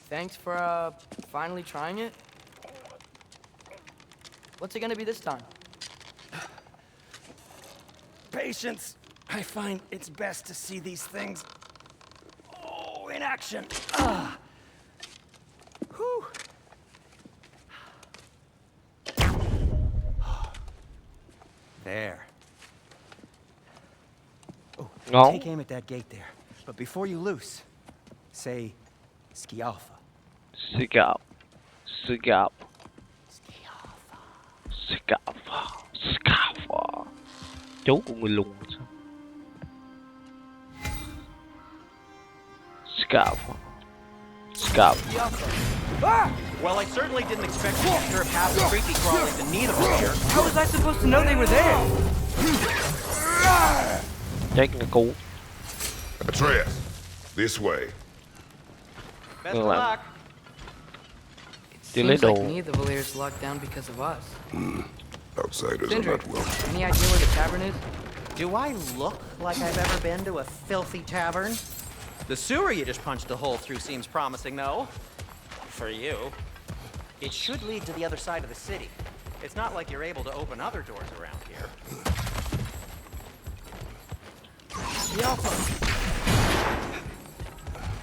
Thanks for, finally trying it. What's it gonna be this time? Patience. I find it's best to see these things, in action. Whew. There. Oh, Ngon. take aim at that gate there. But before you loose, say, ski alpha. Scout. Scout. Scout. Scout. Chú của người lùn sao? Scout. Scout. Well, I certainly didn't expect to disturb half the creepy crawlies in need of them here. How was I supposed to know they were there? Chết người cũ. Atreus, this way. Best Ngược of lại. luck. Đi lấy Seems đồ. like neither of the layers locked down because of us. Outsiders are Sindri, not welcome. any idea where the tavern is? Do I look like I've ever been to a filthy tavern? The sewer you just punched a hole through seems promising, though. For you. It should lead to the other side of the city. It's not like you're able to open other doors around here.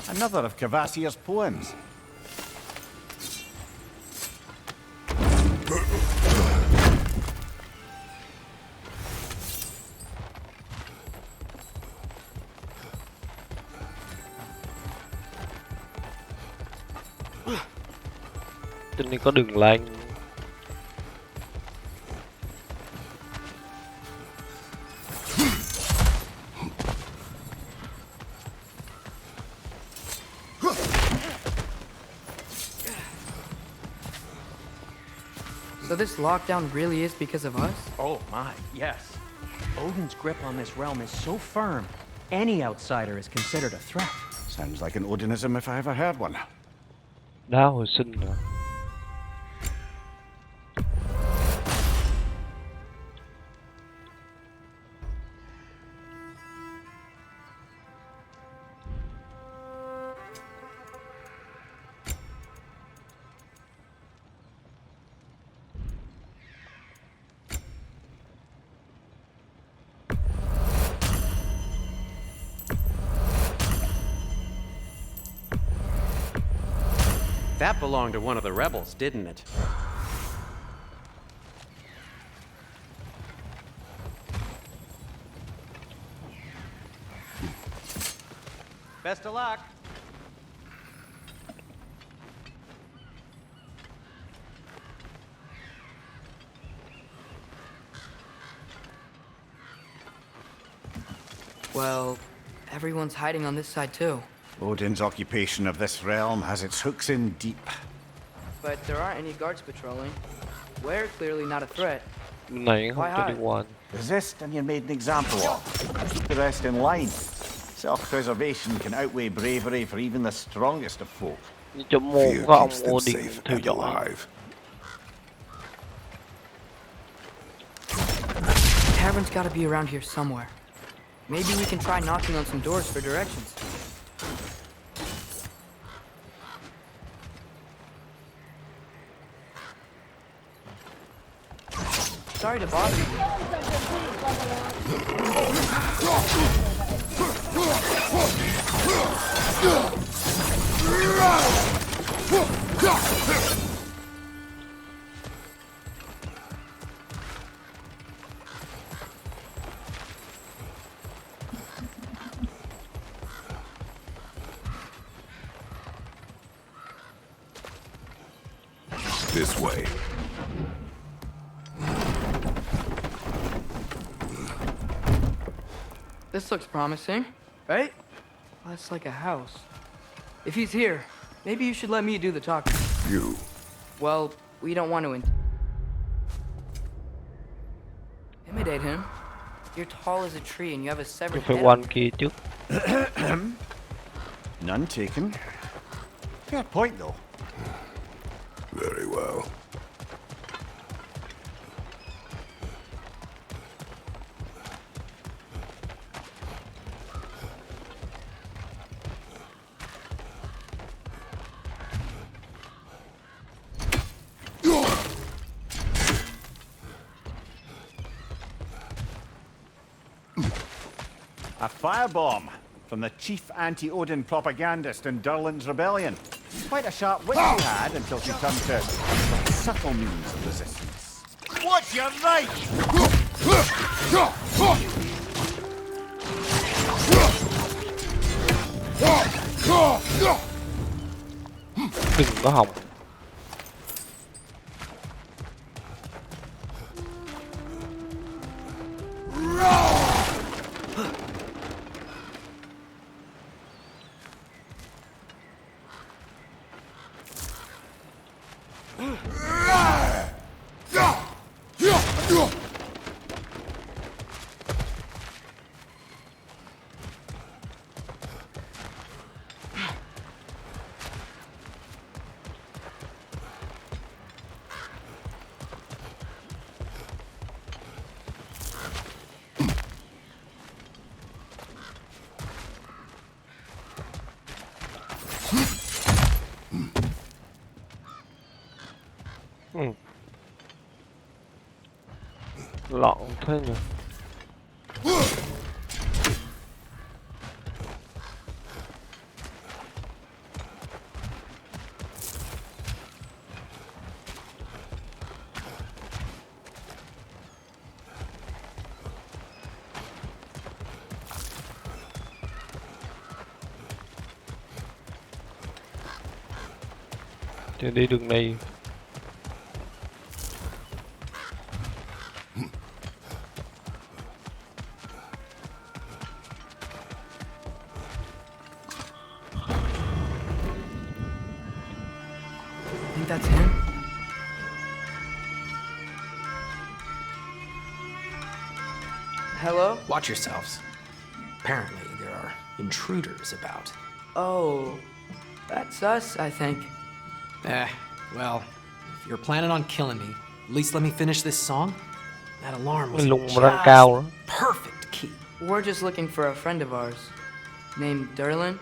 Another of Cavassier's poems. Trên đây có đường lan. So this lockdown really is because of us? Oh my, yes. Odin's grip on this realm is so firm, any outsider is considered a threat. Sounds like an Odinism if I ever heard one. Đá hồi sinh rồi. That belonged to one of the rebels, didn't it? Best of luck. Well, everyone's hiding on this side too. Odin's occupation of this realm has its hooks in deep. But there aren't any guards patrolling. We're clearly not a threat. Bên này không Why cho đi hide? Oh, qua. Resist and you're made an example of. Keep the rest in line. Self-preservation can outweigh bravery for even the strongest of folk. Như cho môn Fear có ông keeps them Odin safe theo and dõi. alive. Tavern's gotta be around here somewhere. Maybe we can try knocking on some doors for directions. Sorry to bother you. This way. This looks promising, right? Well, that's like a house. If he's here, maybe you should let me do the talking. You. Well, we don't want to intimidate him. You're tall as a tree and you have a severed Phải head. qua anh kia trước. None taken. Fair point, though. Very well. A firebomb from the chief anti-Odin propagandist in Durlin's rebellion. Quite a sharp wit she had until she turned to subtle means of resistance. Watch your right! Đừng có hòng. Lọn thế nhỉ. Thì đi đường này. Think that's him? Hello? Watch yourselves. Apparently, there are intruders about. Oh, that's us, I think. Well, if you're planning on killing me, at least let me finish this song. That alarm was Lùng just răng cao đó. perfect key. We're just looking for a friend of ours named Durlin.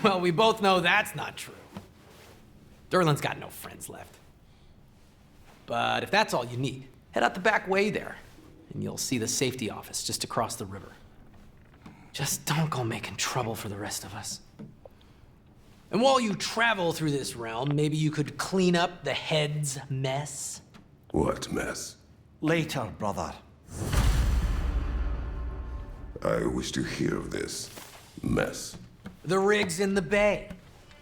Well, we both know that's not true. Durlin's got no friends left. But if that's all you need, head out the back way there, and you'll see the safety office just across the river. Just don't go making trouble for the rest of us. And while you travel through this realm, maybe you could clean up the head's mess? What mess? Later, brother. I wish to hear of this mess. The rig's in the bay.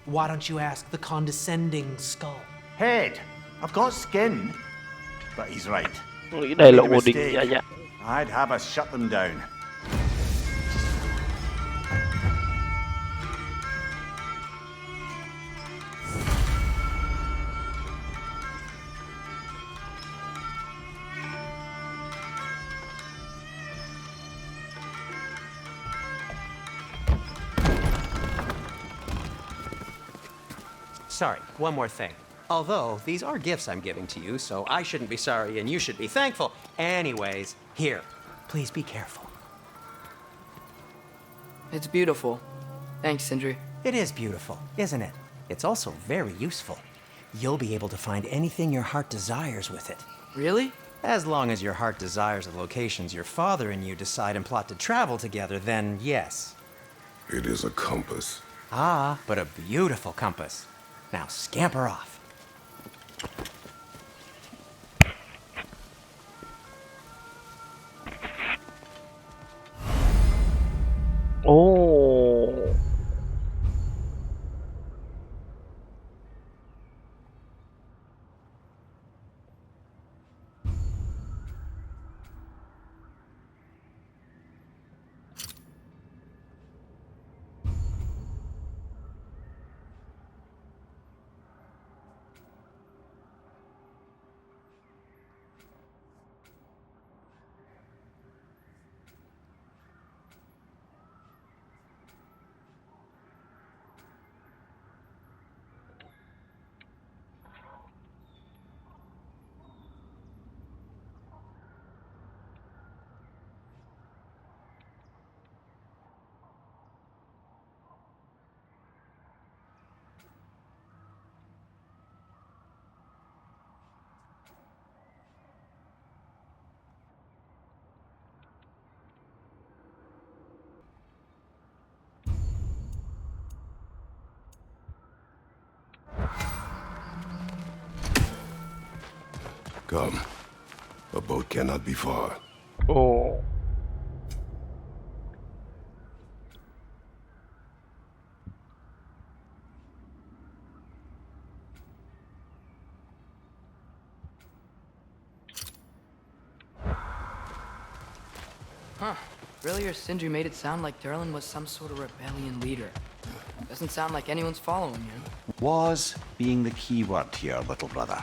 Why don't you ask the condescending skull? Head. I've got skin. But he's right. Nghĩ đây là Made a Odin mistake. dạ dạ. I'd have us shut them down. Sorry, one more thing. Although, these are gifts I'm giving to you, so I shouldn't be sorry and you should be thankful. Anyways, here, please be careful. It's beautiful. Thanks, Sindri. It is beautiful, isn't it? It's also very useful. You'll be able to find anything your heart desires with it. Really? As long as your heart desires the locations your father and you decide and plot to travel together, then yes. It is a compass. Ah, but a beautiful compass. Now scamper off. Ồ. Come. A boat cannot be far. Ồ. Huh. Earlier, Sindri made it sound like Durlin was some sort of rebellion leader. Doesn't sound like anyone's following him. Was being the key word here, little brother.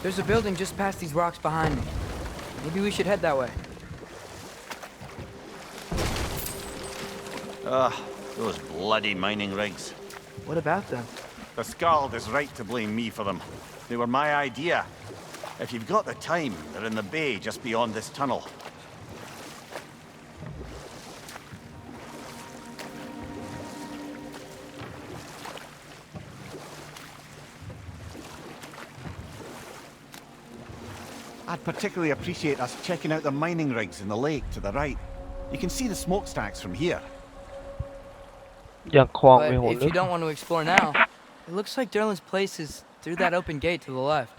There's a building just past these rocks behind me. Maybe we should head that way. Those bloody mining rigs. What about them? The Skald is right to blame me for them. They were my idea. If you've got the time, they're in the bay just beyond this tunnel. I'd particularly appreciate us checking out the mining rigs in the lake to the right. You can see the smokestacks from here. ยังคลอง But มีหัว if ลึ you ก don't want to explore now, it looks like Durlin's place is through that open gate to the left.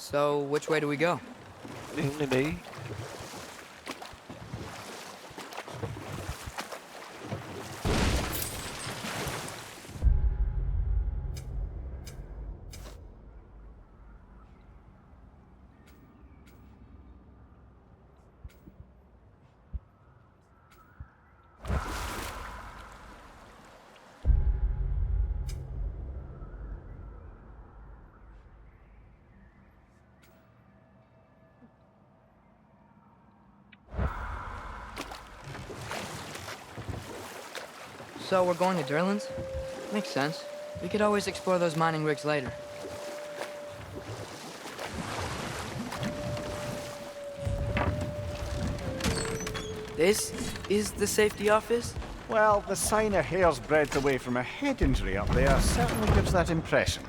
So, which way do we go? đứng đây đấy. So, we're going to Durlin's? Makes sense. We could always explore those mining rigs later. This is the safety office? Well, the sign a hair's breadth away from a head injury up there certainly gives that impression.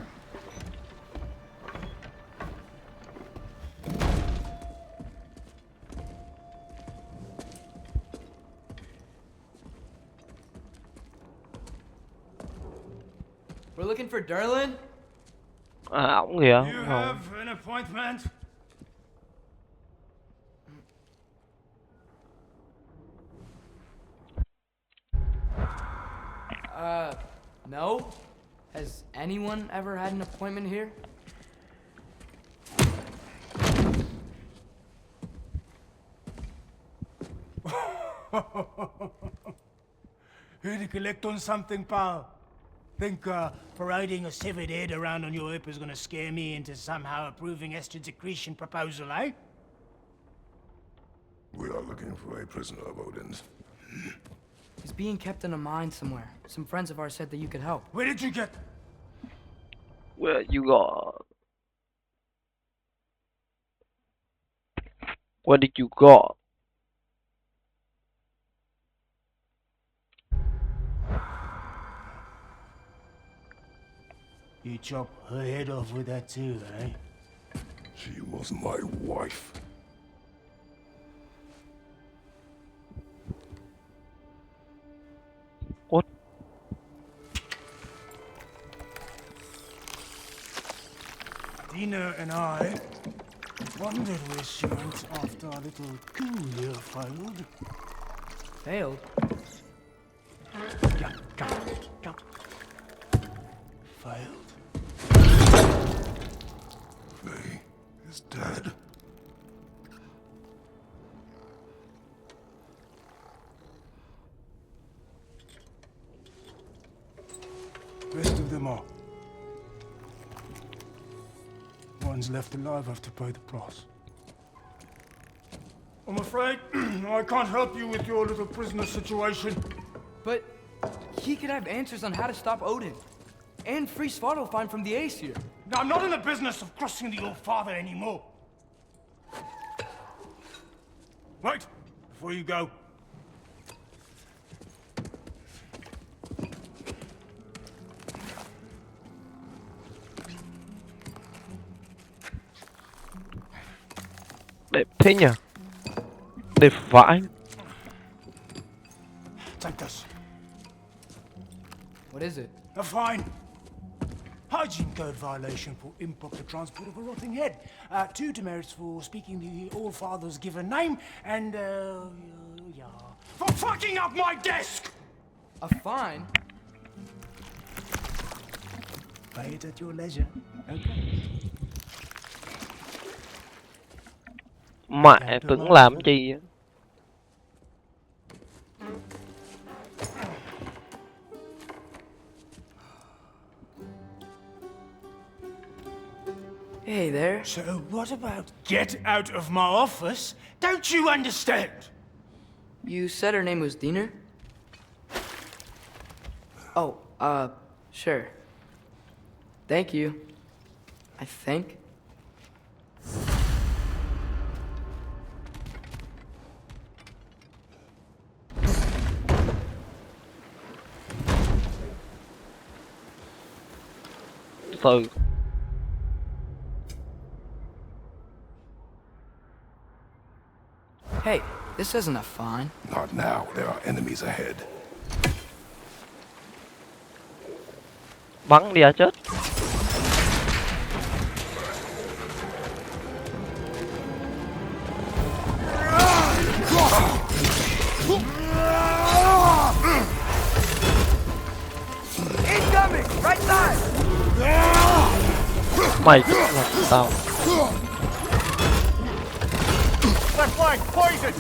We're looking for Durlin? À, ổng kìa. You Không. have an appointment? No. Has anyone ever had an appointment here? Here to collect on something, pal? Think parading a severed head around on your hip is gonna scare me into somehow approving Estrid's accretion proposal, eh? We are looking for a prisoner of Odin's. He's being kept in a mine somewhere. Some friends of ours said that you could help. Where did you get? Where you got? What did you got? You chop her head off with that too, eh? She was my wife. What? Dina and I wondered where she went after our little coup here failed. Failed? Failed. is dead. Rest of them are. One's left alive have to pay the price. I'm afraid I can't help you with your little prisoner situation. But he could have answers on how to stop Odin. And free Svartalfheim from the Aesir. Now, I'm not in the business of crossing the old father anymore. Wait, before you go. Đẹp thế nhỉ? Đẹp vãi. Take this. What is it? A fine. Hygiene code violation for improper transport of a rotting head. 2 demerits for speaking the All Father's given name, and yeah, for fucking up my desk. A fine? Pay it at your leisure. Okay. Mẹ tưởng làm chi á. Hey there. So what about get out of my office? Don't you understand? You said her name was Diener? Oh, sure. Thank you. I think. Từ Hey, this isn't a fine. Not now. There are enemies ahead. bắn đi à chết. Incoming! Right side! Mày là sao? Left flank, poison!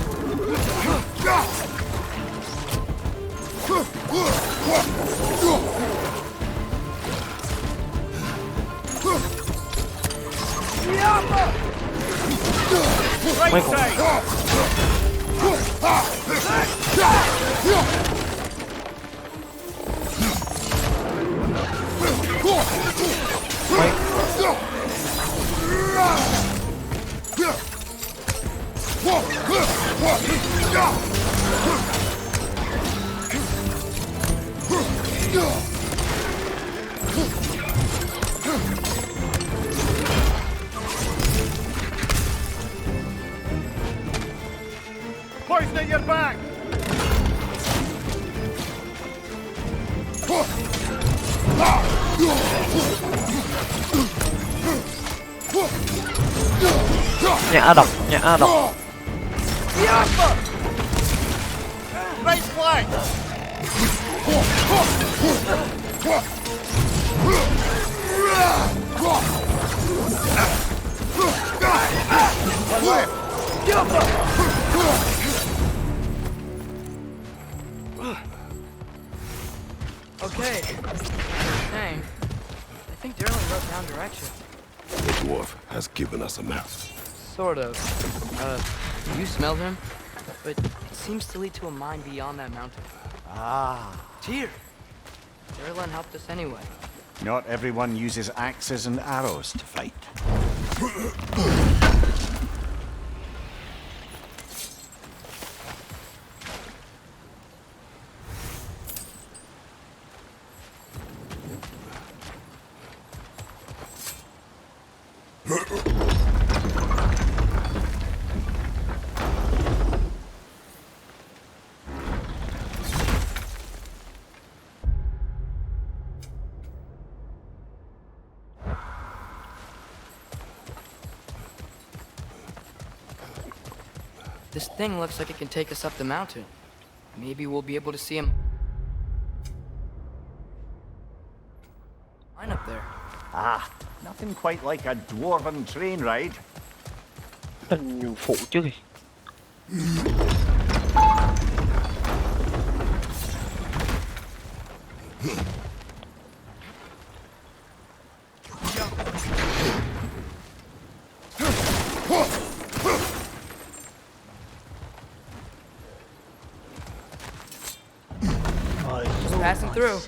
Right side! Poison at your back! Nhã độc, nhã độc. Right flank! Okay. Dang. I think Derlin wrote down directions. The dwarf has given us a map. Sort of. You smelled him? But it seems to lead to a mine beyond that mountain. Ah. Tyr! Derlin helped us anyway. Not everyone uses axes and arrows to fight. This thing looks like it can take us up the mountain. Maybe we'll be able to see him. Line up there. Ah, nothing quite like a dwarven train ride. Thành nhiệm vụ chứ gì. Just passing through.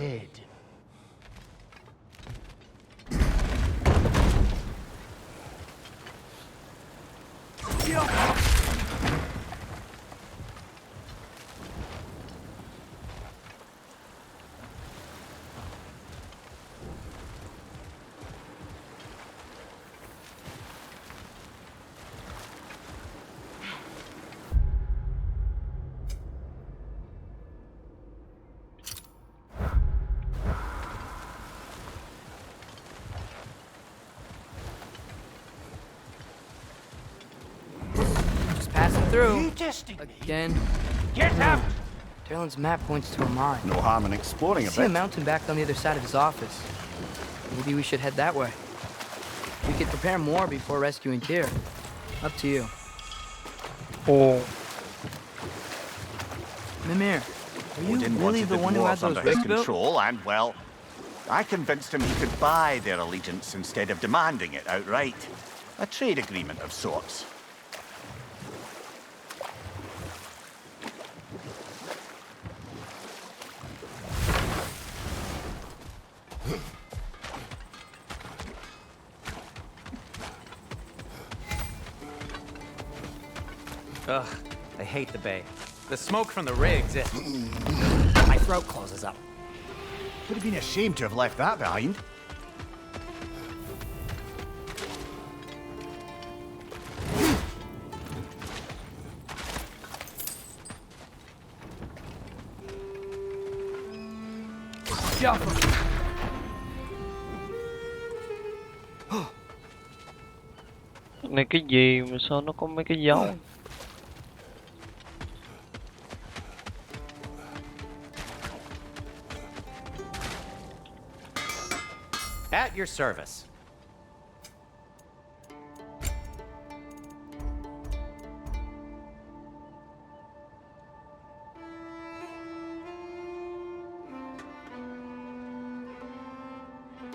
Just passing through. You testing me? Again. Get out! Derlin's map points to a mine. No harm in exploring I a see a bit. mountain back on the other side of his office. Maybe we should head that way. We could prepare more before rescuing Tyr. Up to you. Ồ, Mimir, are you Odin really wanted the the one who had dwarves those under his rigs built? control, and, well, I convinced him he could buy their allegiance instead of demanding it outright. A trade agreement of sorts. Ugh, I hate the bay. The smoke from the rigs, my throat closes up. Would have been a shame to have left that behind. này cái gì mà sao nó có mấy cái dấu? At your service.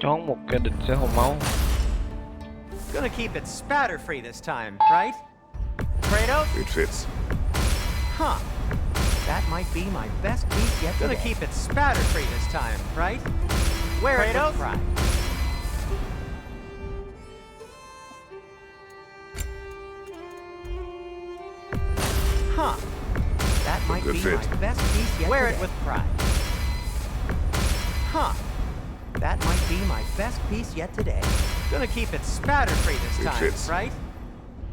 Chón một kẻ địch sẽ hồng máu. Gonna keep it spatter free this time, right? Kratos? It fits. Huh. That might be my best piece yet. Gonna keep it spatter free this time, right? Wear it with pride. Huh. That might Good be fit. my best piece yet. Wear it with pride. Huh. That might be my best piece yet today. Gonna keep it spatter free this It time, fits. right?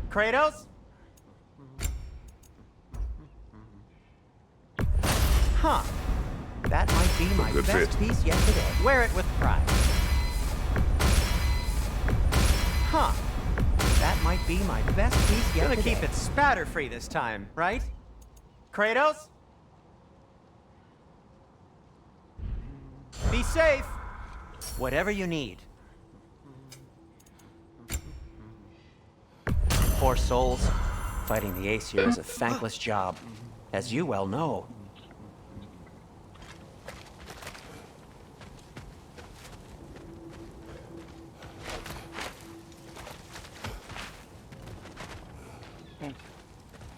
Kratos? Huh. That might be my Good best fit. piece yet today. Wear it with pride. Huh. That might be my best piece yet today. Gonna keep it spatter free this time, right? Kratos? Be safe. Whatever you need. Poor souls. Fighting the Aesir is a thankless job, as you well know.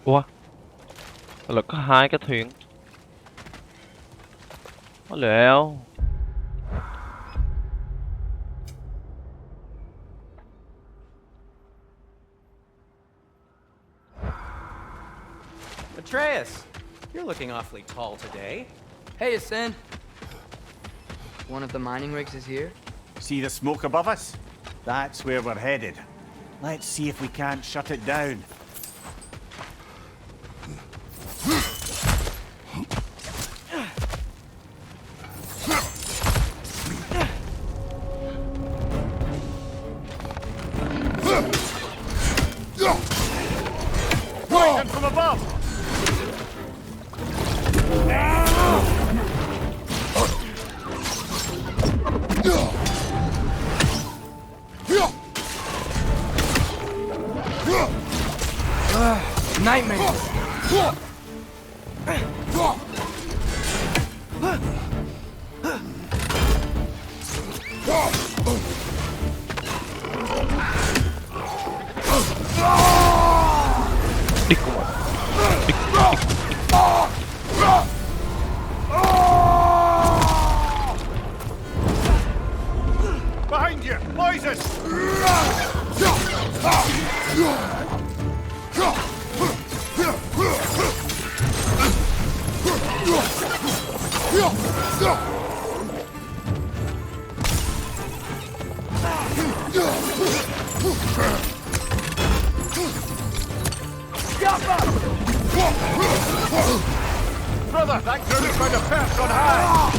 Ủa? Là có hai cái thuyền. Có lẹo. Atreus, you're looking awfully tall today. Hey, Ascend. One of the mining rigs is here. See the smoke above us? That's where we're headed. Let's see if we can't shut it down. Poison from above! Đi cùng. Behind you! Poison! Brother, that group's found a perch on high!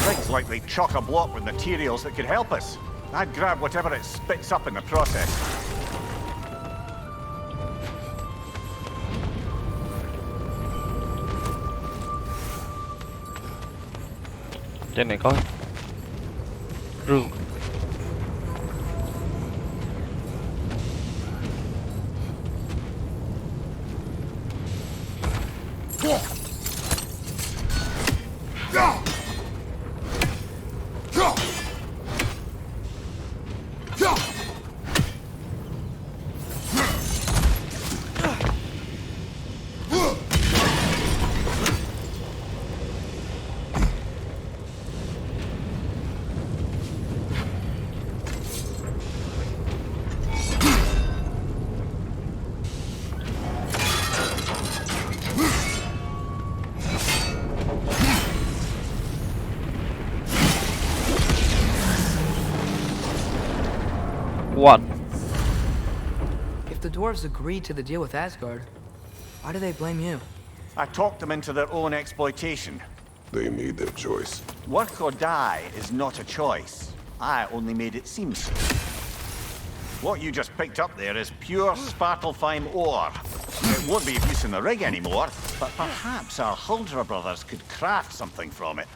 Things like they chock-a-block with materials that could help us. I'd grab whatever it spits up in the process. Trên này có rương. What? If the dwarves agreed to the deal with Asgard, why do they blame you? I talked them into their own exploitation. They made their choice. Work or die is not a choice. I only made it seem so. What you just picked up there is pure Svartalfheim ore. It won't be of use in the rig anymore, but perhaps our Huldra brothers could craft something from it.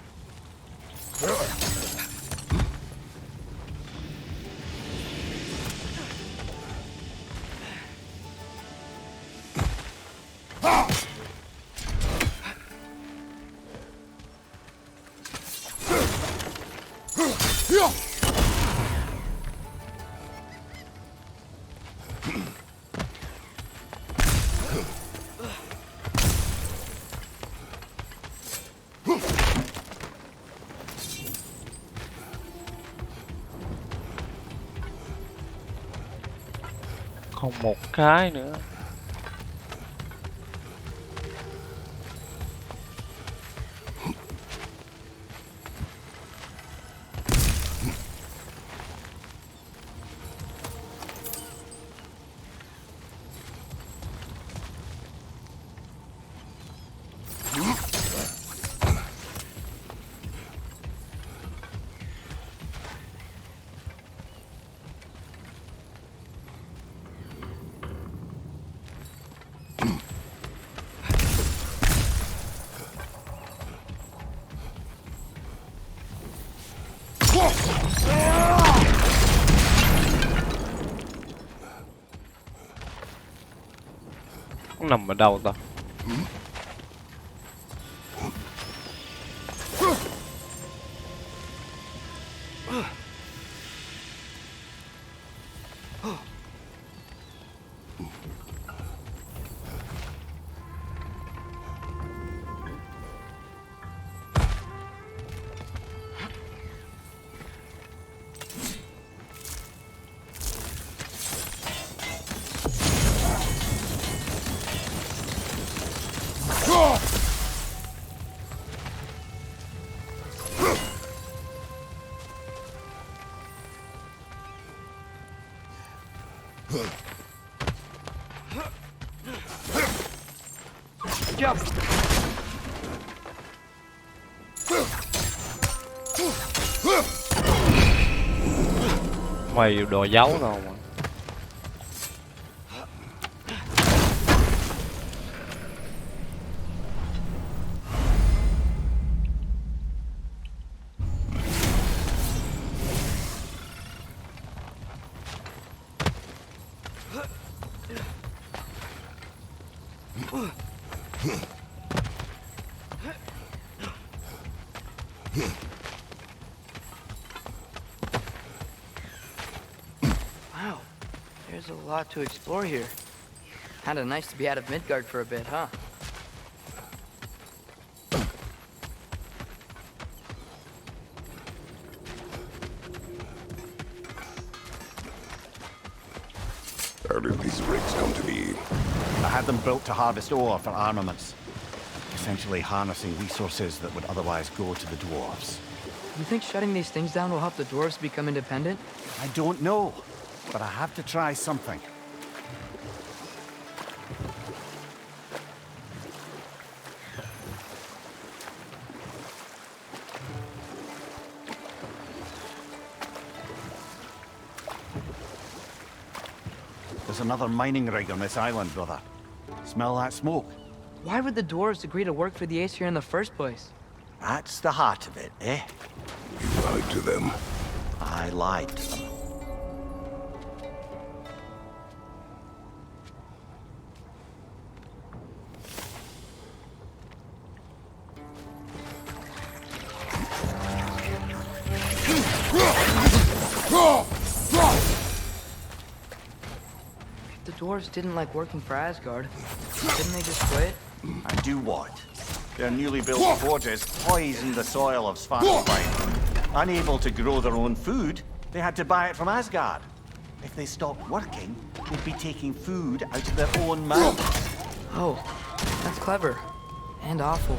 Còn một cái nữa. Nó nằm ở đâu ta? Mày đồ giấu đâu mà. Wow, there's a lot to explore here. Kinda nice to be out of Midgard for a bit, huh? How did these rigs come to be? I had them built to harvest ore for armaments. Essentially harnessing resources that would otherwise go to the dwarves. You think shutting these things down will help the dwarves become independent? I don't know, but I have to try something. There's another mining rig on this island, brother. Smell that smoke? Why would the dwarves agree to work for the Aesir in the first place? That's the heart of it, eh? You lied to them. I lied to them. If the dwarves didn't like working for Asgard, didn't they just quit? And do what? Their newly built forges poisoned the soil of Svartalfheim. Unable to grow their own food, they had to buy it from Asgard. If they stopped working, they'd be taking food out of their own mouths. Oh, that's clever. And awful.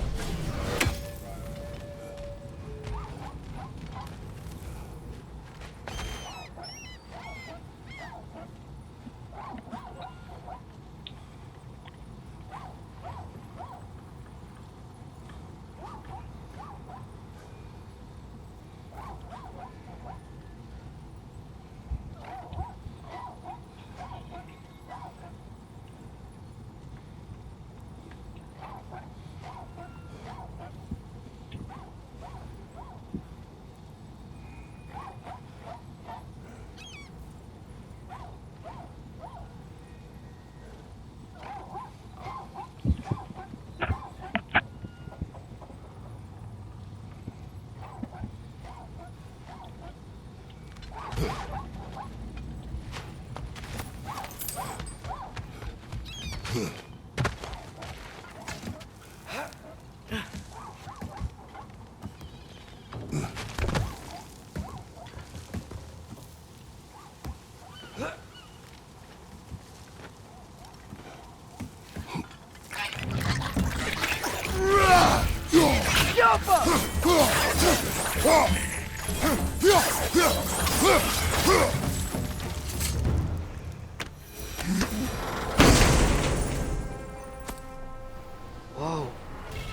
Whoa,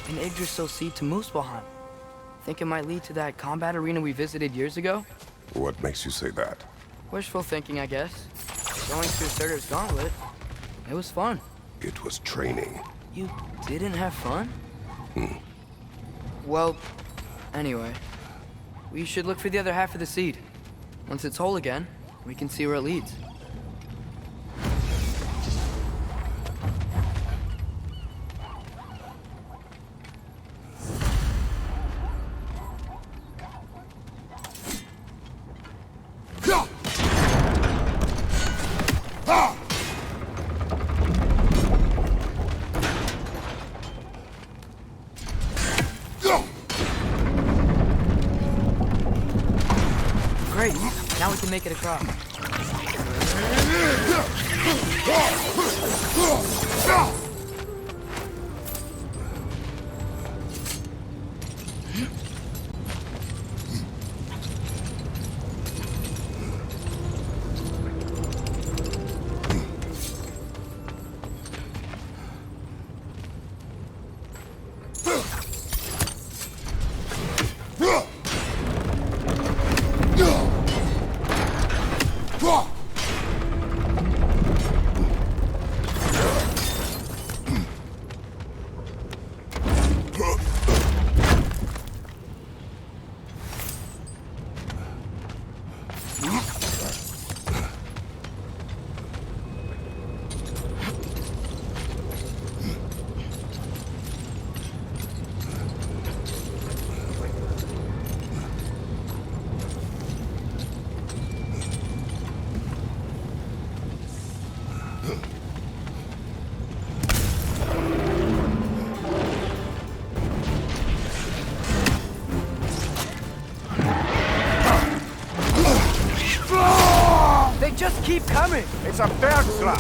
an Yggdrasil seed to Muspelheim. Think it might lead to that combat arena we visited years ago? What makes you say that? Wishful thinking, I guess. Going through Surtur's gauntlet, it was fun. It was training. You didn't have fun? Well, anyway, we should look for the other half of the seed. Once it's whole again, we can see where it leads. Great, now we can make it across. They just keep coming! It's a bird trap,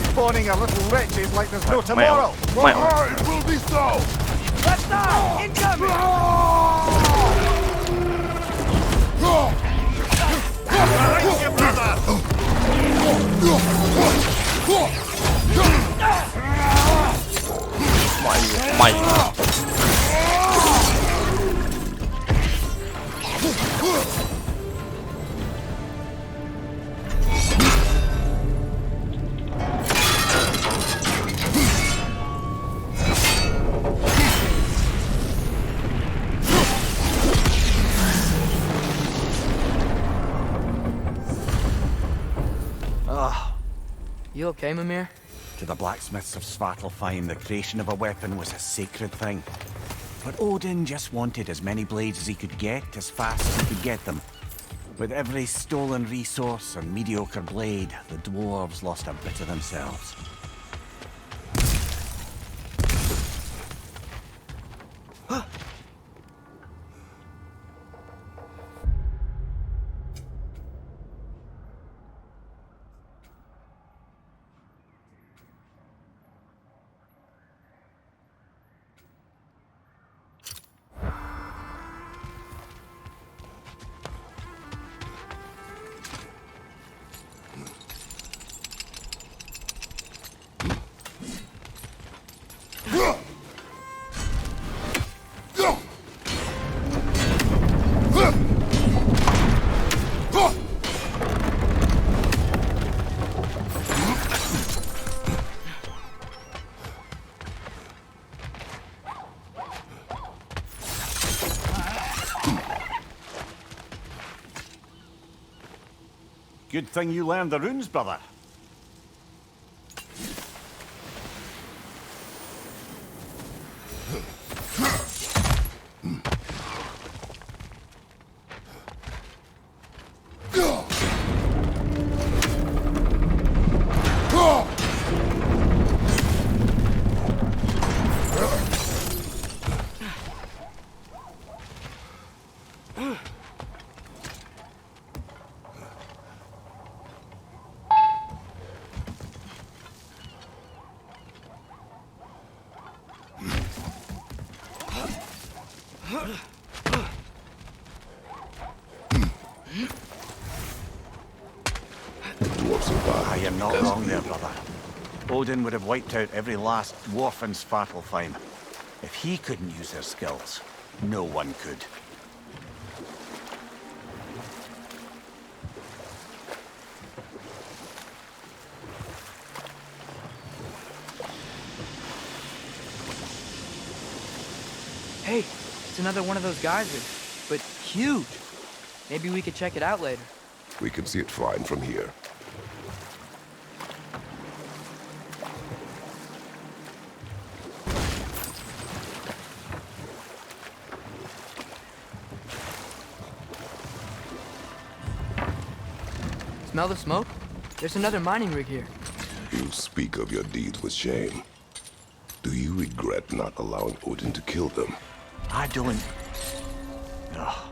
spawning a little wretches like there's no tomorrow. It will be so! Left side! Incoming! Mày. You okay, Mimir? To the blacksmiths of Svartalfheim, the creation of a weapon was a sacred thing. But Odin just wanted as many blades as he could get, as fast as he could get them. With every stolen resource and mediocre blade, the dwarves lost a bit of themselves. Good thing you learned the runes, brother. I am not wrong there, brother. Odin would have wiped out every last dwarf in Svartalfheim. If he couldn't use their skills, no one could. Hey, it's another one of those geysers, but huge. Maybe we could check it out later. We can see it fine from here. Smell the smoke? There's another mining rig here. You speak of your deeds with shame. Do you regret not allowing Odin to kill them? I don't. Ugh.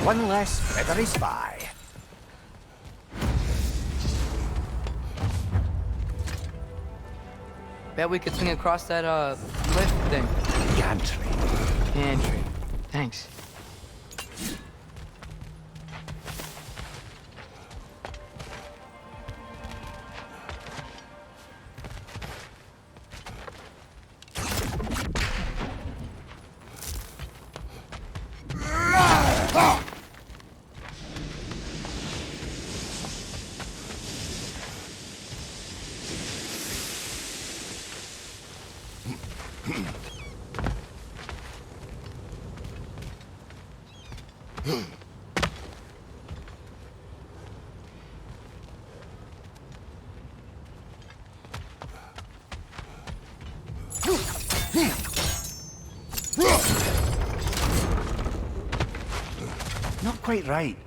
One less feathery spy. Bet we could swing across that, lift thing. Gantry. Gantry. Thanks. Not quite right.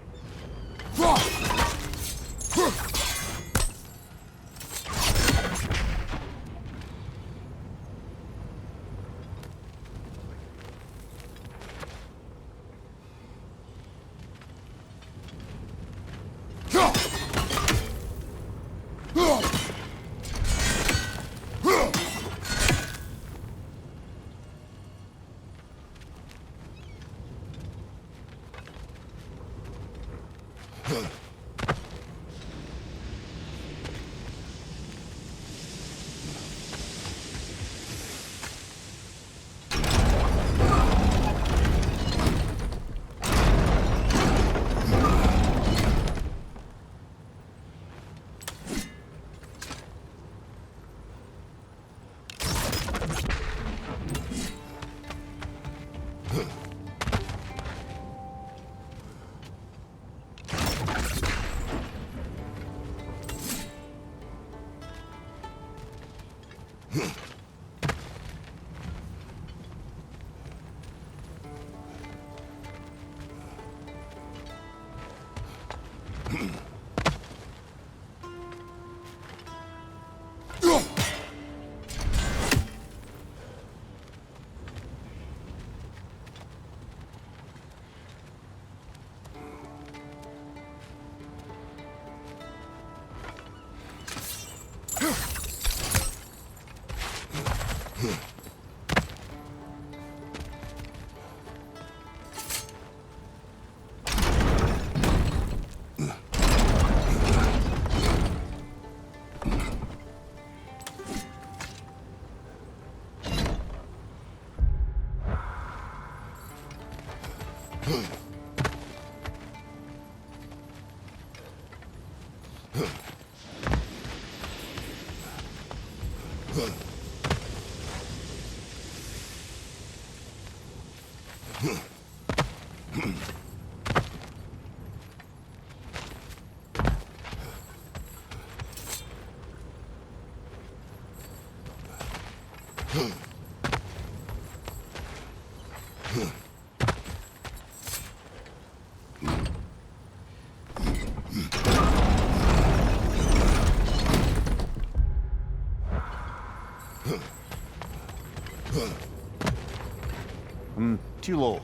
Too low.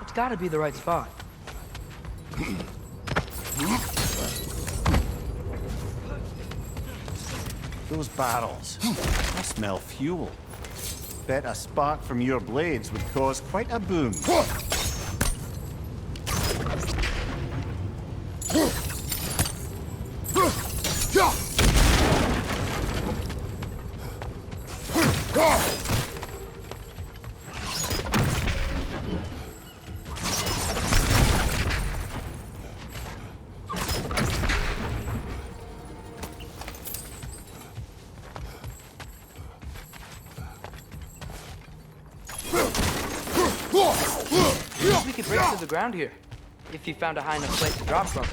It's gotta be the right spot. Those barrels. I smell fuel. Bet a spark from your blades would cause quite a boom. We could break through the ground here, if you found a high enough place to drop from.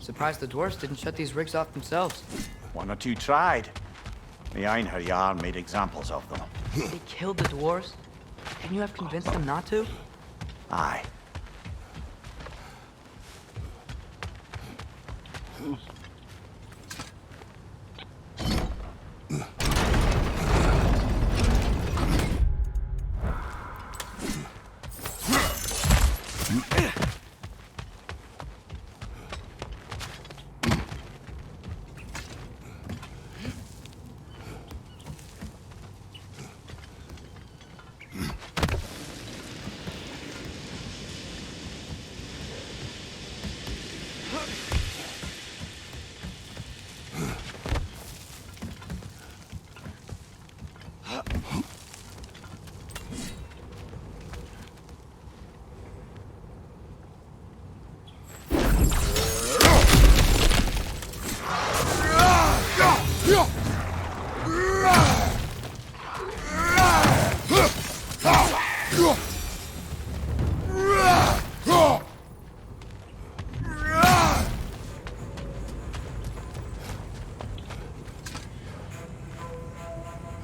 Surprised the dwarves didn't shut these rigs off themselves. One or two tried. The Einherjar made examples of them. They killed the dwarves? Couldn't you have convinced them not to? Aye.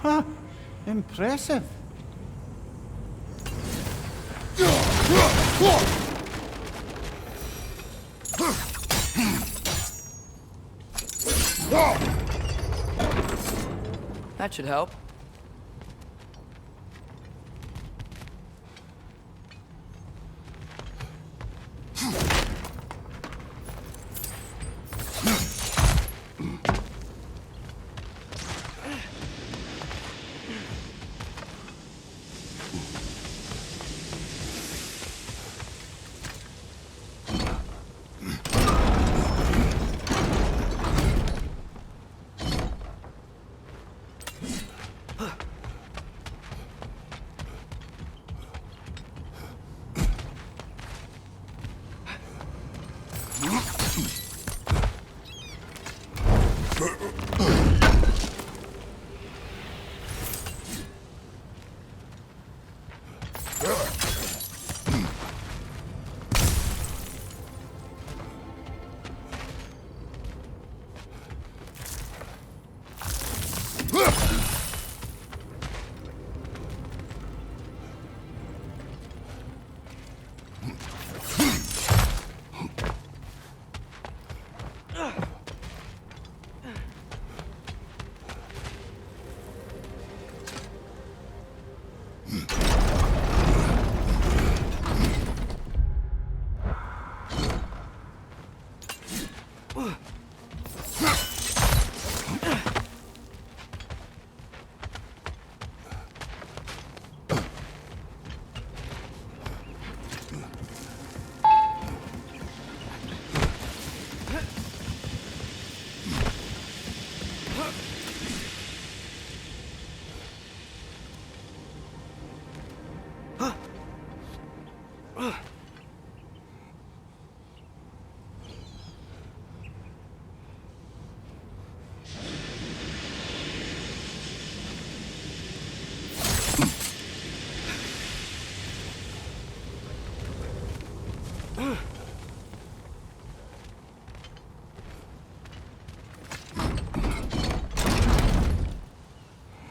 Huh, impressive. That should help.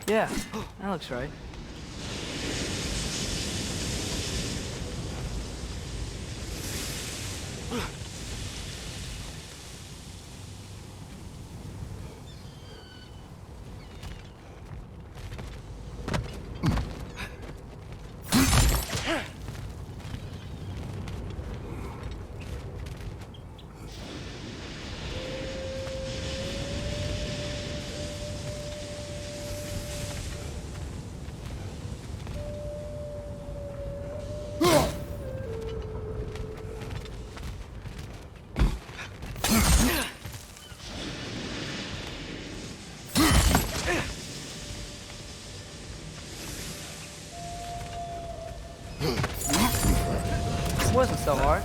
Yeah, that looks right. It wasn't so hard.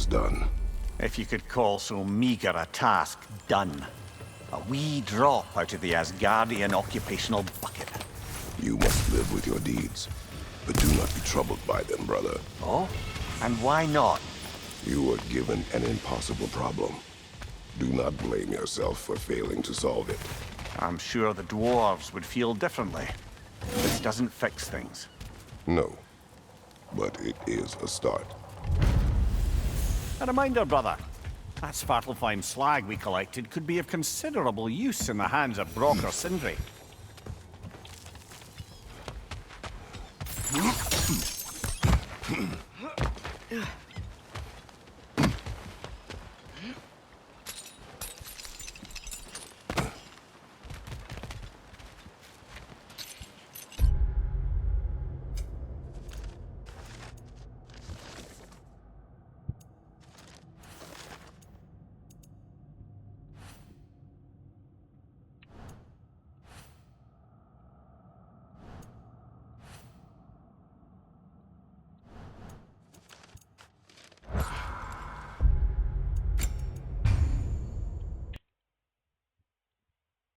Done. If you could call so meager a task done. A wee drop out of the Asgardian occupational bucket. You must live with your deeds, but do not be troubled by them, brother. Oh? And why not? You were given an impossible problem. Do not blame yourself for failing to solve it. I'm sure the dwarves would feel differently. This doesn't fix things. No, but it is a start. A reminder, brother. That Svartalfheim slag we collected could be of considerable use in the hands of Brock or Sindri.